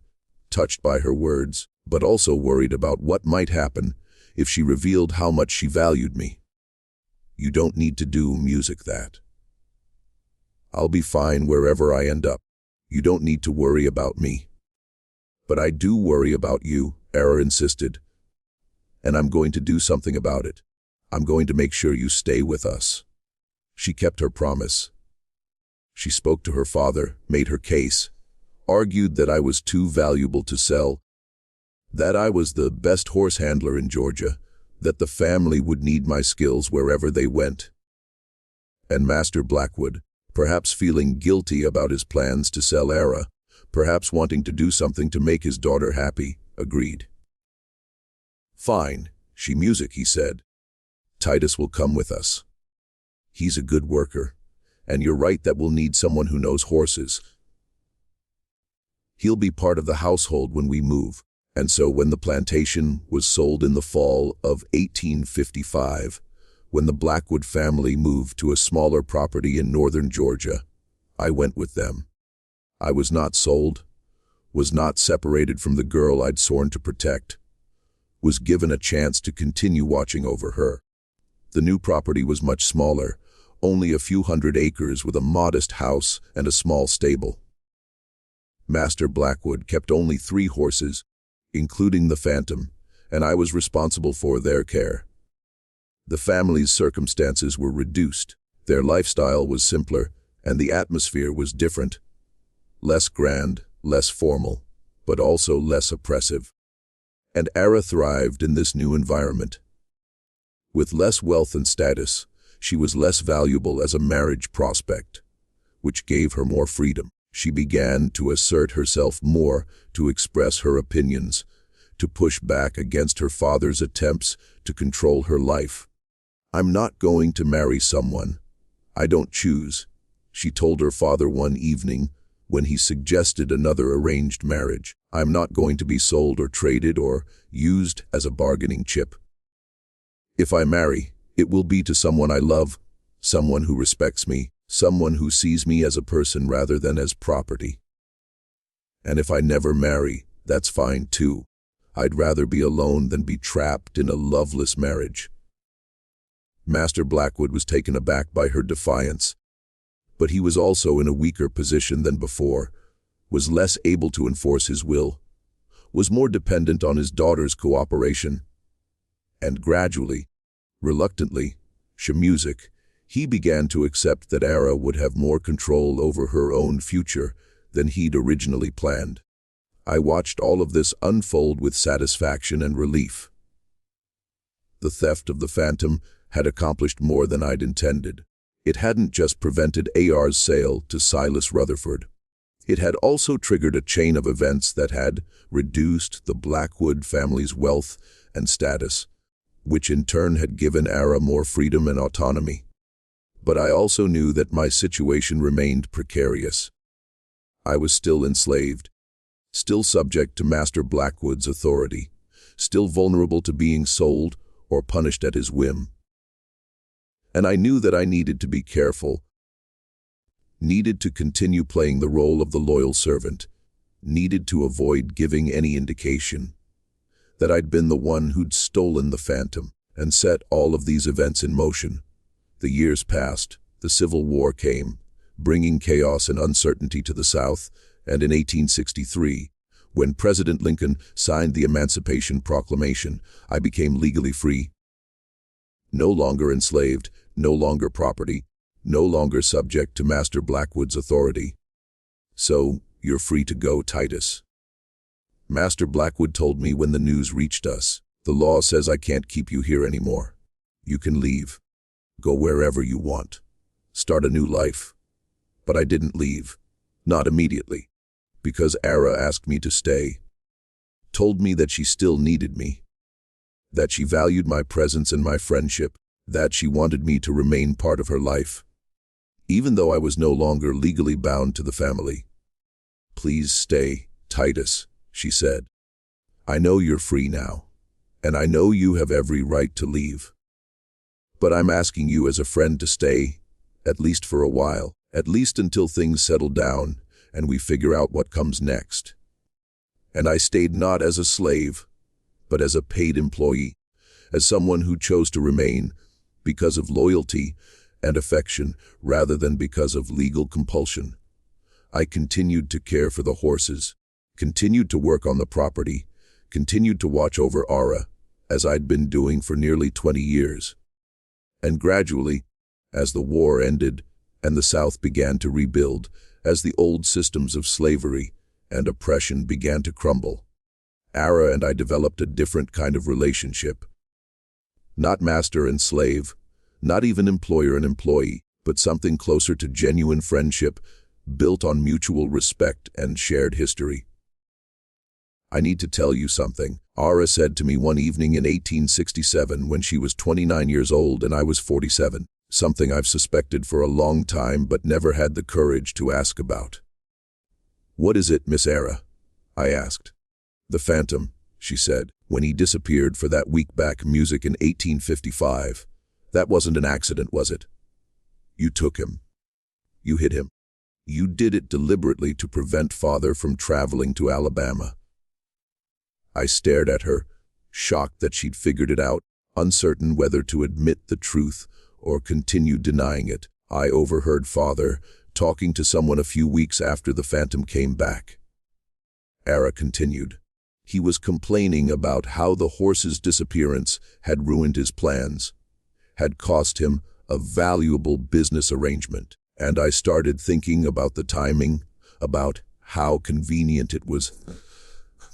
A: touched by her words, but also worried about what might happen if she revealed how much she valued me. "You don't need to do music that. I'll be fine wherever I end up. You don't need to worry about me." "But I do worry about you," Ara insisted. "And I'm going to do something about it. I'm going to make sure you stay with us." She kept her promise. She spoke to her father, made her case, argued that I was too valuable to sell, that I was the best horse handler in Georgia, that the family would need my skills wherever they went. And Master Blackwood, perhaps feeling guilty about his plans to sell Ara, perhaps wanting to do something to make his daughter happy, agreed. "Fine, Music," he said. "Titus will come with us. He's a good worker, and you're right that we'll need someone who knows horses. He'll be part of the household when we move." And so when the plantation was sold in the fall of 1855, when the Blackwood family moved to a smaller property in northern Georgia, I went with them. I was not sold, was not separated from the girl I'd sworn to protect, was given a chance to continue watching over her. The new property was much smaller, only a few hundred acres with a modest house and a small stable. Master Blackwood kept only 3 horses, including the Phantom, and I was responsible for their care. The family's circumstances were reduced, their lifestyle was simpler, and the atmosphere was different. Less grand, less formal, but also less oppressive. And Ara thrived in this new environment. With less wealth and status, she was less valuable as a marriage prospect, which gave her more freedom. She began to assert herself more, to express her opinions, to push back against her father's attempts to control her life. "I'm not going to marry someone I don't choose," she told her father one evening when he suggested another arranged marriage. "I'm not going to be sold or traded or used as a bargaining chip. If I marry, it will be to someone I love, someone who respects me, someone who sees me as a person rather than as property. And if I never marry, that's fine too. I'd rather be alone than be trapped in a loveless marriage." Master Blackwood was taken aback by her defiance, but he was also in a weaker position than before, was less able to enforce his will, was more dependent on his daughter's cooperation. And gradually, reluctantly, Shamusic, he began to accept that Ara would have more control over her own future than he'd originally planned. I watched all of this unfold with satisfaction and relief. The theft of the Phantom had accomplished more than I'd intended. It hadn't just prevented AR's sale to Silas Rutherford. It had also triggered a chain of events that had reduced the Blackwood family's wealth and status, which in turn had given Ara more freedom and autonomy. But I also knew that my situation remained precarious. I was still enslaved, still subject to Master Blackwood's authority, still vulnerable to being sold or punished at his whim. And I knew that I needed to be careful, needed to continue playing the role of the loyal servant, needed to avoid giving any indication that I'd been the one who'd stolen the Phantom and set all of these events in motion. The years passed, the Civil War came, bringing chaos and uncertainty to the South, and in 1863, when President Lincoln signed the Emancipation Proclamation, I became legally free. No longer enslaved, no longer property, no longer subject to Master Blackwood's authority. "So, you're free to go, Titus," Master Blackwood told me when the news reached us. "The law says I can't keep you here anymore. You can leave. Go wherever you want. Start a new life." But I didn't leave. Not immediately. Because Ara asked me to stay. Told me that she still needed me. That she valued my presence and my friendship. That she wanted me to remain part of her life. Even though I was no longer legally bound to the family. "Please stay, Titus," she said. "I know you're free now. And I know you have every right to leave. But I'm asking you as a friend to stay, at least for a while, at least until things settle down and we figure out what comes next." And I stayed not as a slave, but as a paid employee, as someone who chose to remain because of loyalty and affection rather than because of legal compulsion. I continued to care for the horses, continued to work on the property, continued to watch over Ara, as I'd been doing for nearly 20 years. And gradually, as the war ended and the South began to rebuild, as the old systems of slavery and oppression began to crumble, Ara and I developed a different kind of relationship. Not master and slave, not even employer and employee, but something closer to genuine friendship, built on mutual respect and shared history. "I need to tell you something," Ara said to me one evening in 1867 when she was 29 years old and I was 47. "Something I've suspected for a long time but never had the courage to ask about." "What is it, Miss Ara?" I asked. "The Phantom," she said, "when he disappeared for that week back music in 1855. That wasn't an accident, was it? You took him. You hid him. You did it deliberately to prevent Father from traveling to Alabama." I stared at her, shocked that she'd figured it out, uncertain whether to admit the truth or continue denying it. "I overheard Father talking to someone a few weeks after the Phantom came back," Ara continued. "He was complaining about how the horse's disappearance had ruined his plans, had cost him a valuable business arrangement. And I started thinking about the timing, about how convenient it was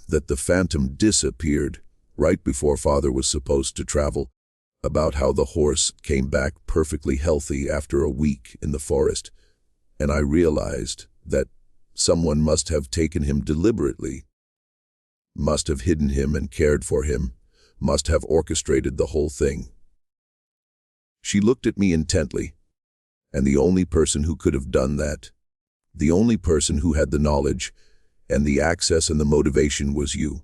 A: that the Phantom disappeared right before Father was supposed to travel, about how the horse came back perfectly healthy after a week in the forest, and I realized that someone must have taken him deliberately, must have hidden him and cared for him, must have orchestrated the whole thing. She looked at me intently, and the only person who could have done that, the only person who had the knowledge and the access and the motivation was you.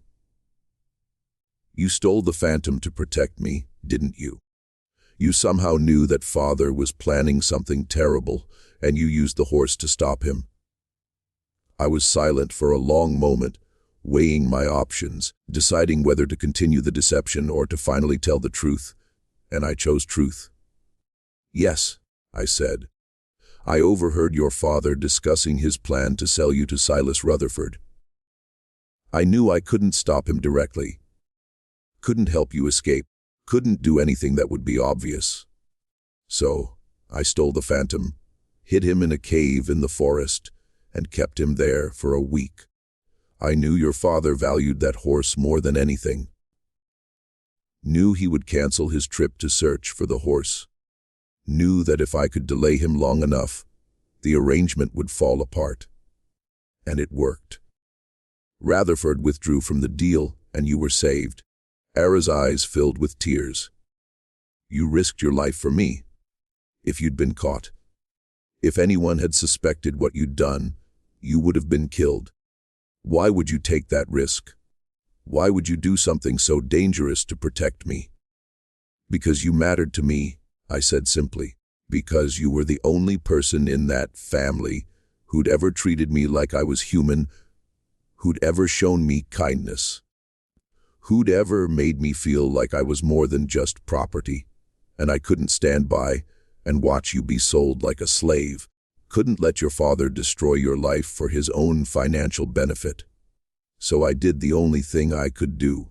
A: You stole the phantom to protect me, didn't you? You somehow knew that Father was planning something terrible, and you used the horse to stop him. I was silent for a long moment, weighing my options, deciding whether to continue the deception or to finally tell the truth, and I chose truth. Yes, I said. I overheard your father discussing his plan to sell you to Silas Rutherford. I knew I couldn't stop him directly, couldn't help you escape, couldn't do anything that would be obvious. So, I stole the phantom, hid him in a cave in the forest, and kept him there for a week. I knew your father valued that horse more than anything. Knew he would cancel his trip to search for the horse. Knew that if I could delay him long enough, the arrangement would fall apart. And it worked. Rutherford withdrew from the deal, and you were saved. Ara's eyes filled with tears. You risked your life for me. If you'd been caught, if anyone had suspected what you'd done, you would have been killed. Why would you take that risk? Why would you do something so dangerous to protect me? Because you mattered to me, I said simply. Because you were the only person in that family who'd ever treated me like I was human, who'd ever shown me kindness, who'd ever made me feel like I was more than just property, and I couldn't stand by and watch you be sold like a slave, couldn't let your father destroy your life for his own financial benefit. So I did the only thing I could do.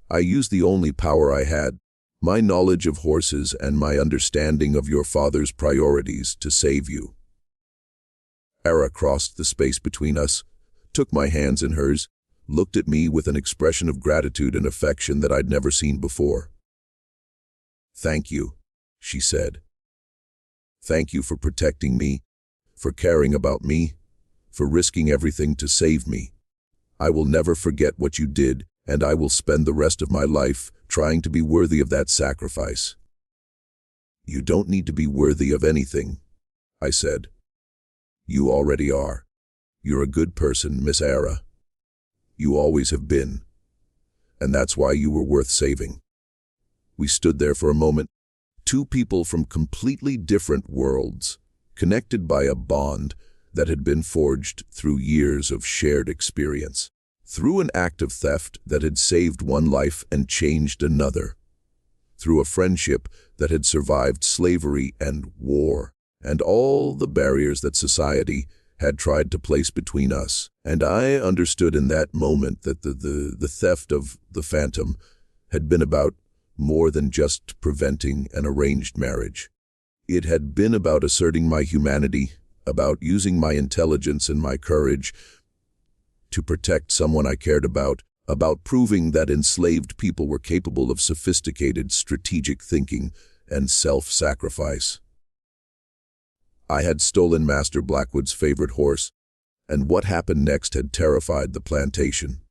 A: I used the only power I had, my knowledge of horses and my understanding of your father's priorities, to save you. Ara crossed the space between us, took my hands in hers, looked at me with an expression of gratitude and affection that I'd never seen before. Thank you, she said. Thank you for protecting me, for caring about me, for risking everything to save me. I will never forget what you did, and I will spend the rest of my life trying to be worthy of that sacrifice. You don't need to be worthy of anything, I said. You already are. You're a good person, Miss Ara. You always have been. And that's why you were worth saving. We stood there for a moment, two people from completely different worlds, connected by a bond that had been forged through years of shared experience, through an act of theft that had saved one life and changed another, through a friendship that had survived slavery and war, and all the barriers that society had tried to place between us. And I understood in that moment that the theft of the phantom had been about more than just preventing an arranged marriage. It had been about asserting my humanity, about using my intelligence and my courage to protect someone I cared about proving that enslaved people were capable of sophisticated strategic thinking and self-sacrifice. I had stolen Master Blackwood's favorite horse, and what happened next had terrified the plantation.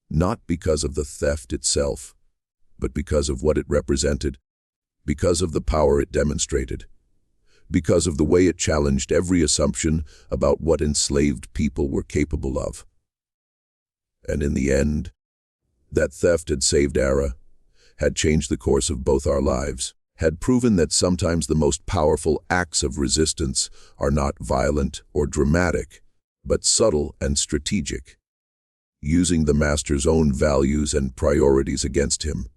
A: Not because of the theft itself, but because of what it represented, because of the power it demonstrated, because of the way it challenged every assumption about what enslaved people were capable of. And in the end, that theft had saved Ara, had changed the course of both our lives, had proven that sometimes the most powerful acts of resistance are not violent or dramatic, but subtle and strategic, using the master's own values and priorities against him.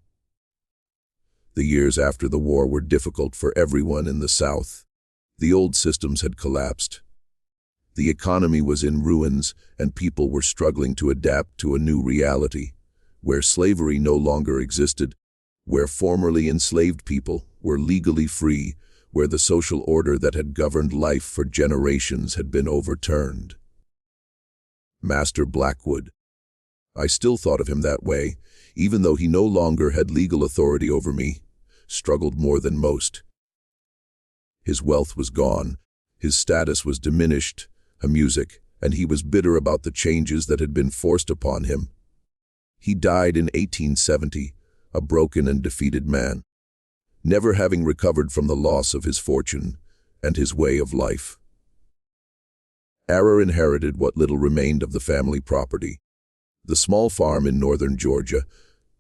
A: The years after the war were difficult for everyone in the South. The old systems had collapsed. The economy was in ruins, and people were struggling to adapt to a new reality, where slavery no longer existed, where formerly enslaved people were legally free, where the social order that had governed life for generations had been overturned. Master Blackwood, I still thought of him that way, even though he no longer had legal authority over me, struggled more than most. His wealth was gone, his status was diminished, music, and he was bitter about the changes that had been forced upon him. He died in 1870, a broken and defeated man, never having recovered from the loss of his fortune and his way of life. Ara inherited what little remained of the family property: the small farm in northern Georgia,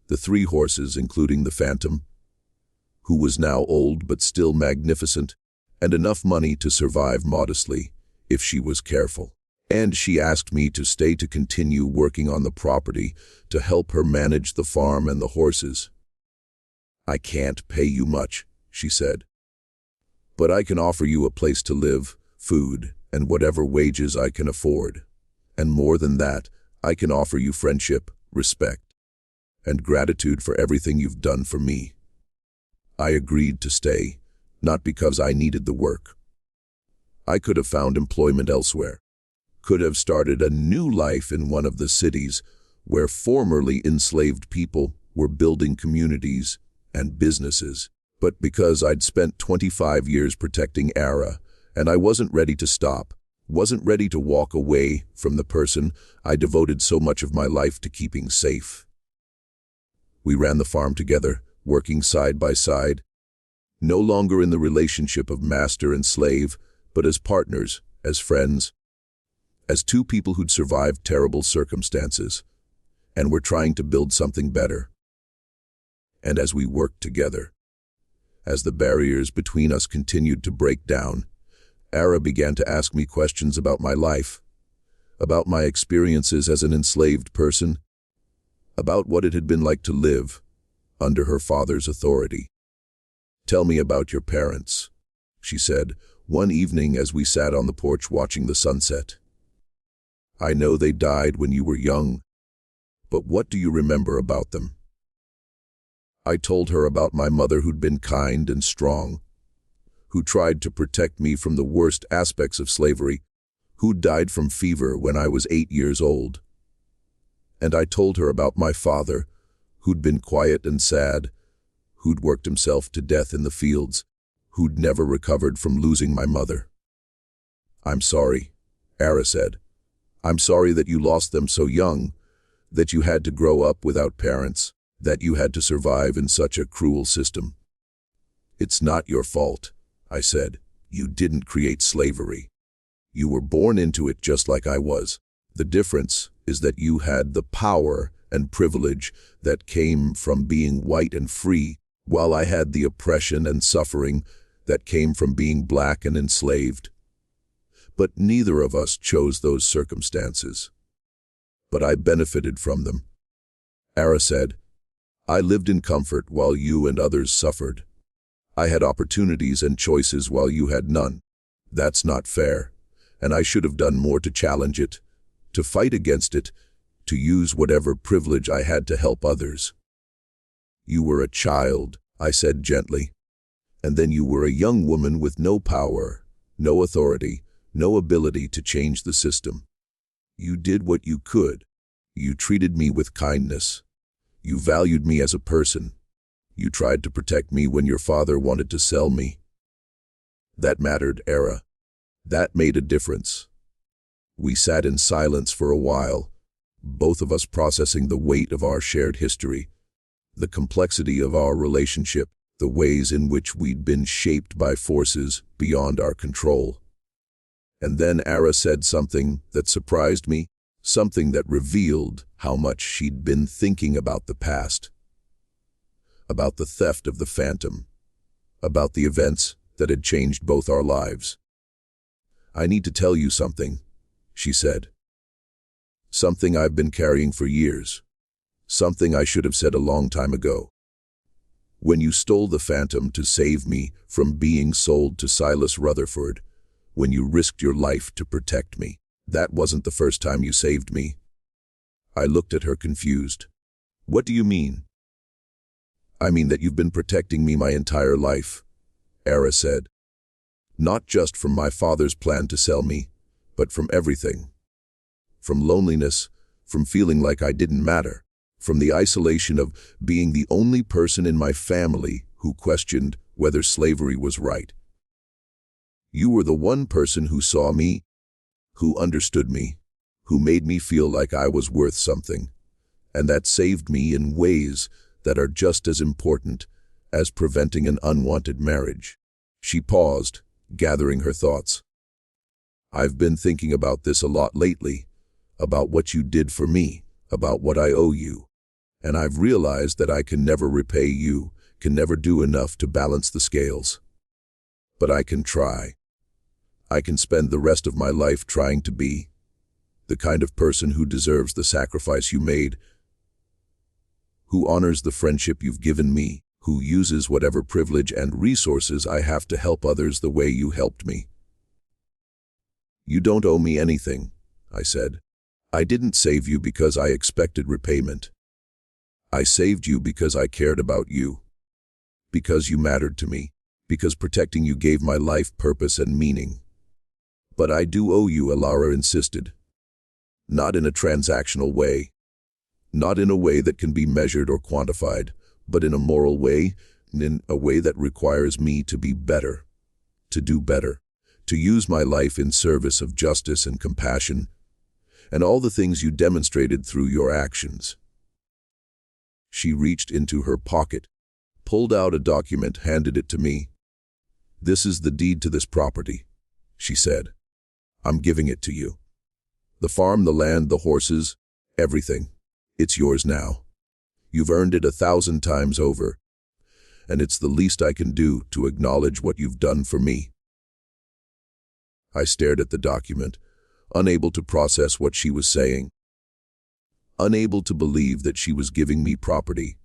A: the 3 horses including the Phantom, who was now old but still magnificent, and enough money to survive modestly if she was careful. And she asked me to stay to continue working on the property to help her manage the farm and the horses. "I can't pay you much," she said, "but I can offer you a place to live, food, and whatever wages I can afford. And more than that, I can offer you friendship, respect, and gratitude for everything you've done for me." I agreed to stay, not because I needed the work. I could have found employment elsewhere, could have started a new life in one of the cities where formerly enslaved people were building communities and businesses. But because I'd spent 25 years protecting Ara, and I wasn't ready to stop, wasn't ready to walk away from the person I devoted so much of my life to keeping safe. We ran the farm together, working side by side, no longer in the relationship of master and slave, but as partners, as friends, as 2 people who'd survived terrible circumstances, and were trying to build something better. And as we worked together, as the barriers between us continued to break down, Ara began to ask me questions about my life, about my experiences as an enslaved person, about what it had been like to live under her father's authority. "Tell me about your parents," she said, one evening as we sat on the porch watching the sunset. "I know they died when you were young, but what do you remember about them?" I told her about my mother who'd been kind and strong, who tried to protect me from the worst aspects of slavery, who died from fever when I was 8 years old. And I told her about my father, who'd been quiet and sad, who'd worked himself to death in the fields, who'd never recovered from losing my mother. "I'm sorry," Ara said. "I'm sorry that you lost them so young, that you had to grow up without parents, that you had to survive in such a cruel system." "It's not your fault," I said. "You didn't create slavery. You were born into it just like I was. The difference is that you had the power and privilege that came from being white and free, while I had the oppression and suffering that came from being black and enslaved. But neither of us chose those circumstances. But I benefited from them." Ara said, "I lived in comfort while you and others suffered. I had opportunities and choices while you had none. That's not fair, and I should have done more to challenge it, to fight against it, to use whatever privilege I had to help others." "You were a child," I said gently, "and then you were a young woman with no power, no authority, no ability to change the system. You did what you could. You treated me with kindness. You valued me as a person. You tried to protect me when your father wanted to sell me. That mattered, Ara. That made a difference." We sat in silence for a while, both of us processing the weight of our shared history, the complexity of our relationship, the ways in which we'd been shaped by forces beyond our control. And then Ara said something that surprised me, something that revealed how much she'd been thinking about the past, about the theft of the Phantom, about the events that had changed both our lives. "I need to tell you something," she said. "Something I've been carrying for years. Something I should have said a long time ago. When you stole the Phantom to save me from being sold to Silas Rutherford, when you risked your life to protect me, that wasn't the first time you saved me." I looked at her confused. "What do you mean?" "I mean that you've been protecting me my entire life," Ara said. "Not just from my father's plan to sell me, but from everything. From loneliness, from feeling like I didn't matter, from the isolation of being the only person in my family who questioned whether slavery was right. You were the one person who saw me, who understood me, who made me feel like I was worth something, and that saved me in ways that are just as important as preventing an unwanted marriage. She paused, gathering her thoughts. I've been thinking about this a lot lately, about what you did for me, about what I owe you, and I've realized that I can never repay you, can never do enough to balance the scales. But I can try. I can spend the rest of my life trying to be the kind of person who deserves the sacrifice you made, who honors the friendship you've given me, who uses whatever privilege and resources I have to help others the way you helped me. You don't owe me anything, I said. I didn't save you because I expected repayment. I saved you because I cared about you, because you mattered to me, because protecting you gave my life purpose and meaning. But I do owe you, Alara insisted. Not in a transactional way, not in a way that can be measured or quantified, but in a moral way, in a way that requires me to be better, to do better, to use my life in service of justice and compassion, and all the things you demonstrated through your actions. She reached into her pocket, pulled out a document, handed it to me. This is the deed to this property, she said. I'm giving it to you. The farm, the land, the horses, everything. It's yours now. You've earned it 1,000 times over, and it's the least I can do to acknowledge what you've done for me. I stared at the document, unable to process what she was saying, unable to believe that she was giving me property,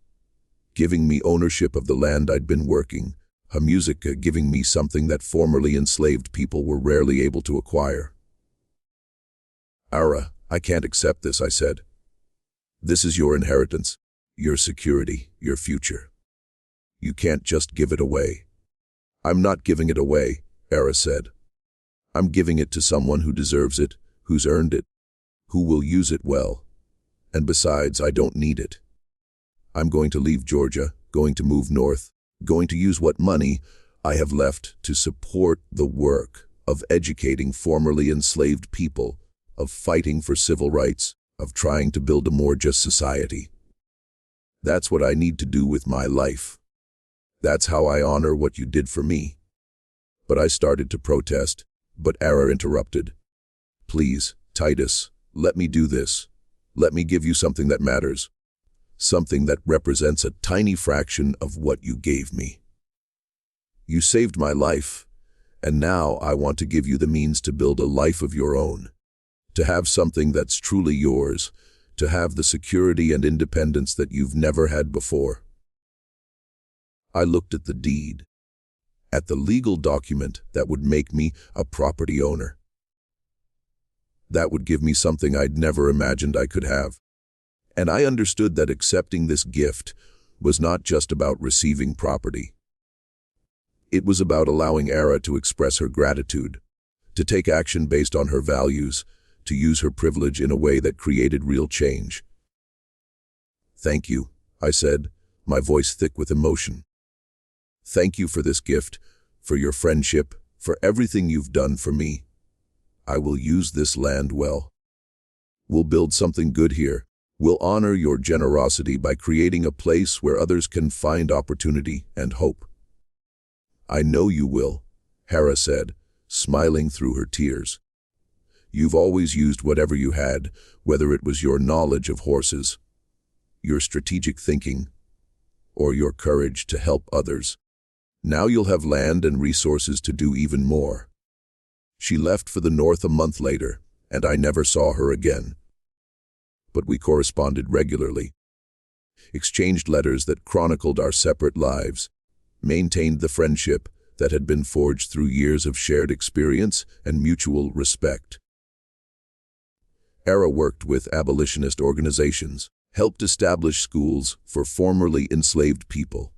A: giving me ownership of the land I'd been working, her music giving me something that formerly enslaved people were rarely able to acquire. Ara, I can't accept this, I said. This is your inheritance, your security, your future. You can't just give it away. I'm not giving it away, Ara said. I'm giving it to someone who deserves it, who's earned it, who will use it well. And besides, I don't need it. I'm going to leave Georgia, going to move north, going to use what money I have left to support the work of educating formerly enslaved people, of fighting for civil rights, of trying to build a more just society. That's what I need to do with my life. That's how I honor what you did for me. But I started to protest, but Ara interrupted. Please, Titus, let me do this. Let me give you something that matters. Something that represents a tiny fraction of what you gave me. You saved my life, and now I want to give you the means to build a life of your own. To have something that's truly yours, to have the security and independence that you've never had before. I looked at the deed, at the legal document that would make me a property owner. That would give me something I'd never imagined I could have. And I understood that accepting this gift was not just about receiving property. It was about allowing Ara to express her gratitude, to take action based on her values, to use her privilege in a way that created real change. Thank you, I said, my voice thick with emotion. Thank you for this gift, for your friendship, for everything you've done for me. I will use this land well. We'll build something good here. We'll honor your generosity by creating a place where others can find opportunity and hope. I know you will, Hera said, smiling through her tears. You've always used whatever you had, whether it was your knowledge of horses, your strategic thinking, or your courage to help others. Now you'll have land and resources to do even more. She left for the north a month later, and I never saw her again. But we corresponded regularly, exchanged letters that chronicled our separate lives, maintained the friendship that had been forged through years of shared experience and mutual respect. Era worked with abolitionist organizations, helped establish schools for formerly enslaved people,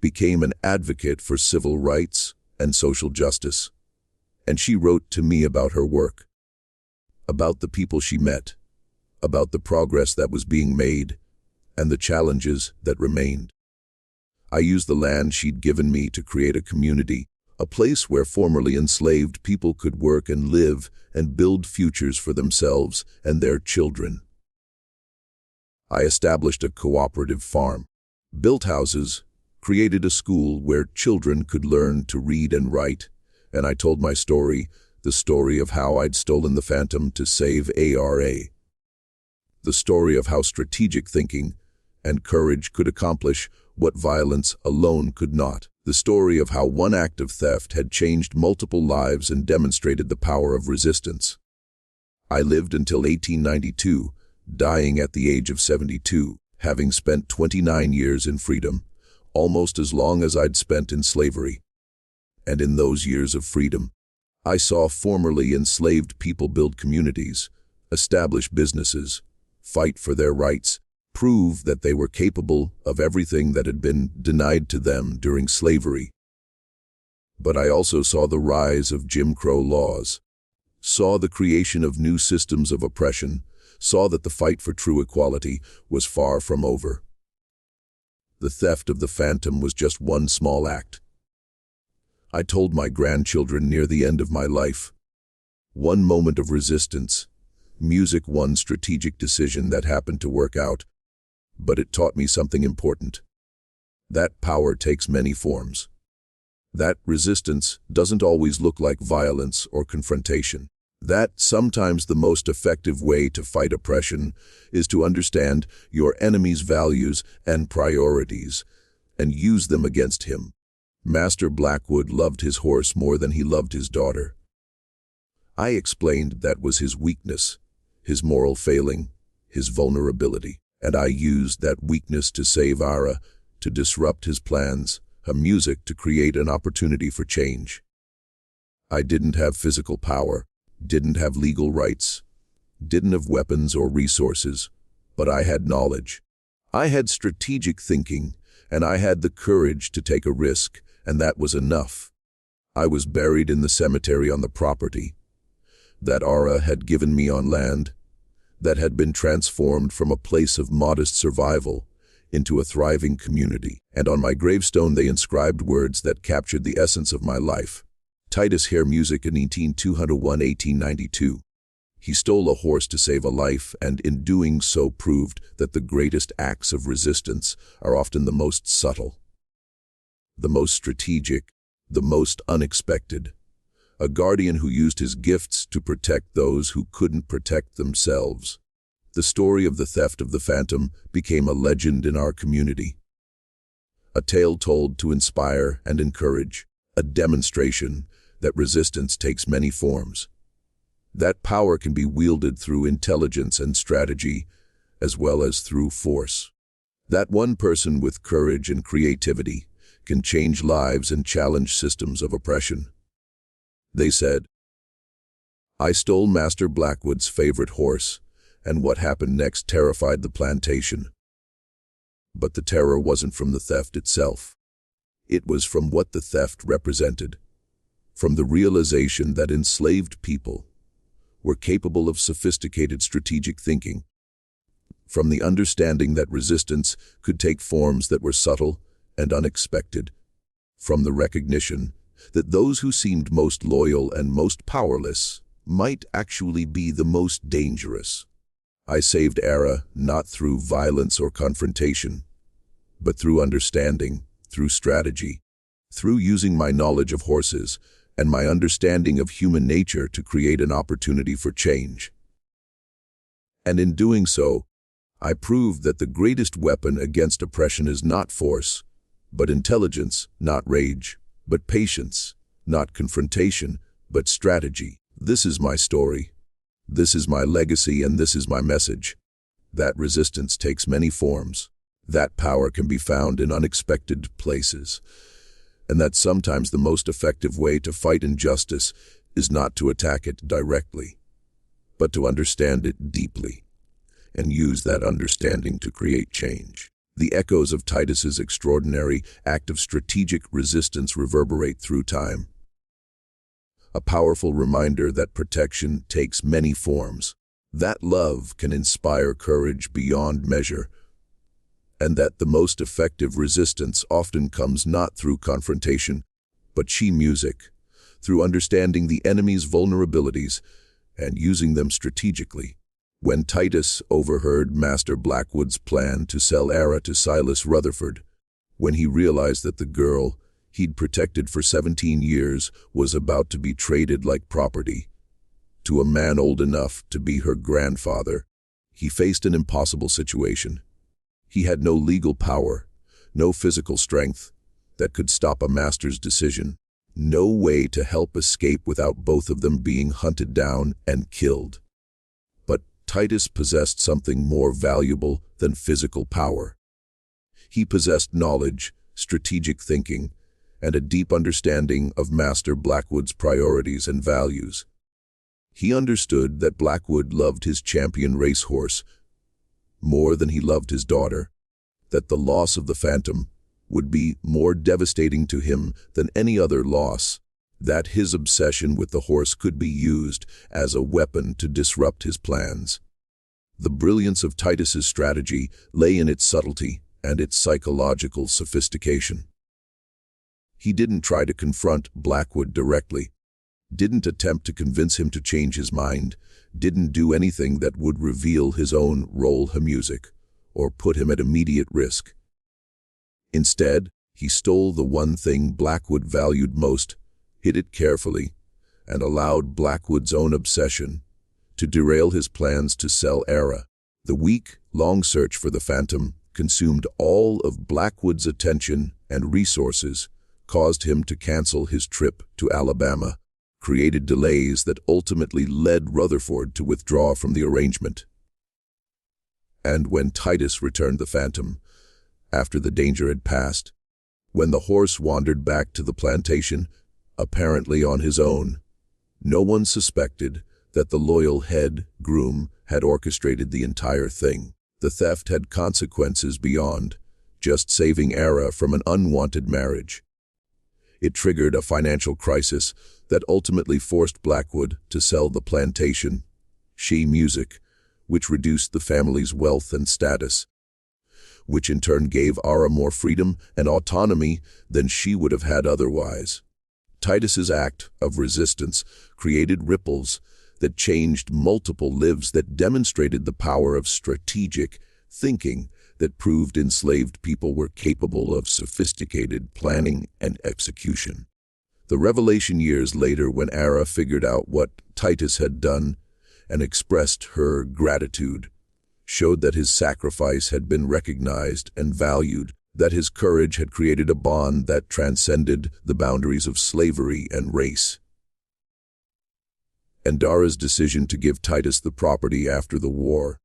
A: became an advocate for civil rights and social justice. And she wrote to me about her work, about the people she met, about the progress that was being made, and the challenges that remained. I used the land she'd given me to create a community, a place where formerly enslaved people could work and live and build futures for themselves and their children. I established a cooperative farm, built houses, created a school where children could learn to read and write, and I told my story, the story of how I'd stolen the Phantom to save ARA. The story of how strategic thinking and courage could accomplish what violence alone could not. The story of how one act of theft had changed multiple lives and demonstrated the power of resistance. I lived until 1892, dying at the age of 72, having spent 29 years in freedom, almost as long as I'd spent in slavery. And in those years of freedom, I saw formerly enslaved people build communities, establish businesses, fight for their rights, prove that they were capable of everything that had been denied to them during slavery. But I also saw the rise of Jim Crow laws, saw the creation of new systems of oppression, saw that the fight for true equality was far from over. The theft of the Phantom was just one small act. I told my grandchildren near the end of my life. One moment of resistance, music, one strategic decision that happened to work out. But it taught me something important. That power takes many forms. That resistance doesn't always look like violence or confrontation. That sometimes the most effective way to fight oppression is to understand your enemy's values and priorities and use them against him. Master Blackwood loved his horse more than he loved his daughter. I explained that was his weakness, his moral failing, his vulnerability. And I used that weakness to save Ara, to disrupt his plans, her music to create an opportunity for change. I didn't have physical power, didn't have legal rights, didn't have weapons or resources, but I had knowledge. I had strategic thinking, and I had the courage to take a risk, and that was enough. I was buried in the cemetery on the property that Ara had given me on land, that had been transformed from a place of modest survival into a thriving community. And on my gravestone they inscribed words that captured the essence of my life. Titus Hare Music in 1892. He stole a horse to save a life, and in doing so proved that the greatest acts of resistance are often the most subtle, the most strategic, the most unexpected. A guardian who used his gifts to protect those who couldn't protect themselves. The story of the theft of the Phantom became a legend in our community. A tale told to inspire and encourage, a demonstration that resistance takes many forms. That power can be wielded through intelligence and strategy, as well as through force. That one person with courage and creativity can change lives and challenge systems of oppression. They said, I stole Master Blackwood's favorite horse, and what happened next terrified the plantation. But the terror wasn't from the theft itself. It was from what the theft represented, from the realization that enslaved people were capable of sophisticated strategic thinking, from the understanding that resistance could take forms that were subtle and unexpected, from the recognition that those who seemed most loyal and most powerless might actually be the most dangerous. I saved Ara not through violence or confrontation, but through understanding, through strategy, through using my knowledge of horses and my understanding of human nature to create an opportunity for change. And in doing so, I proved that the greatest weapon against oppression is not force, but intelligence, not rage, but patience, not confrontation, but strategy. This is my story. This is my legacy, and this is my message. That resistance takes many forms. That power can be found in unexpected places. And that sometimes the most effective way to fight injustice is not to attack it directly, but to understand it deeply, and use that understanding to create change. The echoes of Titus's extraordinary act of strategic resistance reverberate through time. A powerful reminder that protection takes many forms. That love can inspire courage beyond measure, and that the most effective resistance often comes not through confrontation, but music, through understanding the enemy's vulnerabilities and using them strategically. When Titus overheard Master Blackwood's plan to sell Ara to Silas Rutherford, when he realized that the girl he'd protected for 17 years was about to be traded like property to a man old enough to be her grandfather, he faced an impossible situation. He had no legal power, no physical strength that could stop a master's decision, no way to help escape without both of them being hunted down and killed. But Titus possessed something more valuable than physical power. He possessed knowledge, strategic thinking, and a deep understanding of Master Blackwood's priorities and values. He understood that Blackwood loved his champion racehorse more than he loved his daughter, that the loss of the Phantom would be more devastating to him than any other loss, that his obsession with the horse could be used as a weapon to disrupt his plans. The brilliance of Titus's strategy lay in its subtlety and its psychological sophistication. He didn't try to confront Blackwood directly, didn't attempt to convince him to change his mind, didn't do anything that would reveal his own role in music or put him at immediate risk. Instead, he stole the one thing Blackwood valued most, hid it carefully, and allowed Blackwood's own obsession to derail his plans to sell Ara. The week-long search for the Phantom consumed all of Blackwood's attention and resources, caused him to cancel his trip to Alabama, created delays that ultimately led Rutherford to withdraw from the arrangement. And when Titus returned the Phantom, after the danger had passed, when the horse wandered back to the plantation, apparently on his own, no one suspected that the loyal head groom had orchestrated the entire thing. The theft had consequences beyond just saving Ara from an unwanted marriage. It triggered a financial crisis that ultimately forced Blackwood to sell the plantation, music, which reduced the family's wealth and status, which in turn gave Ara more freedom and autonomy than she would have had otherwise. Titus's act of resistance created ripples that changed multiple lives, that demonstrated the power of strategic thinking, that proved enslaved people were capable of sophisticated planning and execution. The revelation years later, when Ara figured out what Titus had done and expressed her gratitude, showed that his sacrifice had been recognized and valued, that his courage had created a bond that transcended the boundaries of slavery and race. And Ara's decision to give Titus the property after the war,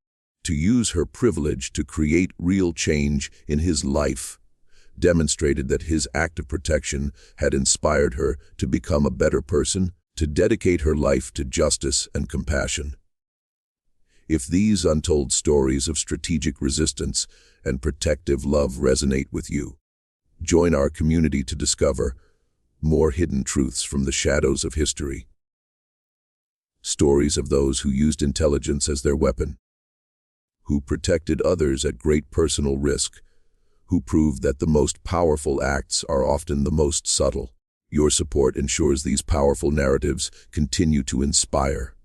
A: to use her privilege to create real change in his life, demonstrated that his act of protection had inspired her to become a better person, to dedicate her life to justice and compassion. If these untold stories of strategic resistance and protective love resonate with you, join our community to discover more hidden truths from the shadows of history. Stories of those who used intelligence as their weapon, who protected others at great personal risk, who proved that the most powerful acts are often the most subtle. Your support ensures these powerful narratives continue to inspire.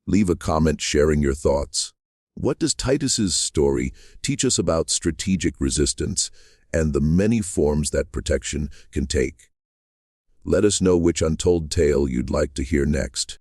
A: Leave a comment sharing your thoughts. What does Titus's story teach us about strategic resistance and the many forms that protection can take? Let us know which untold tale you'd like to hear next.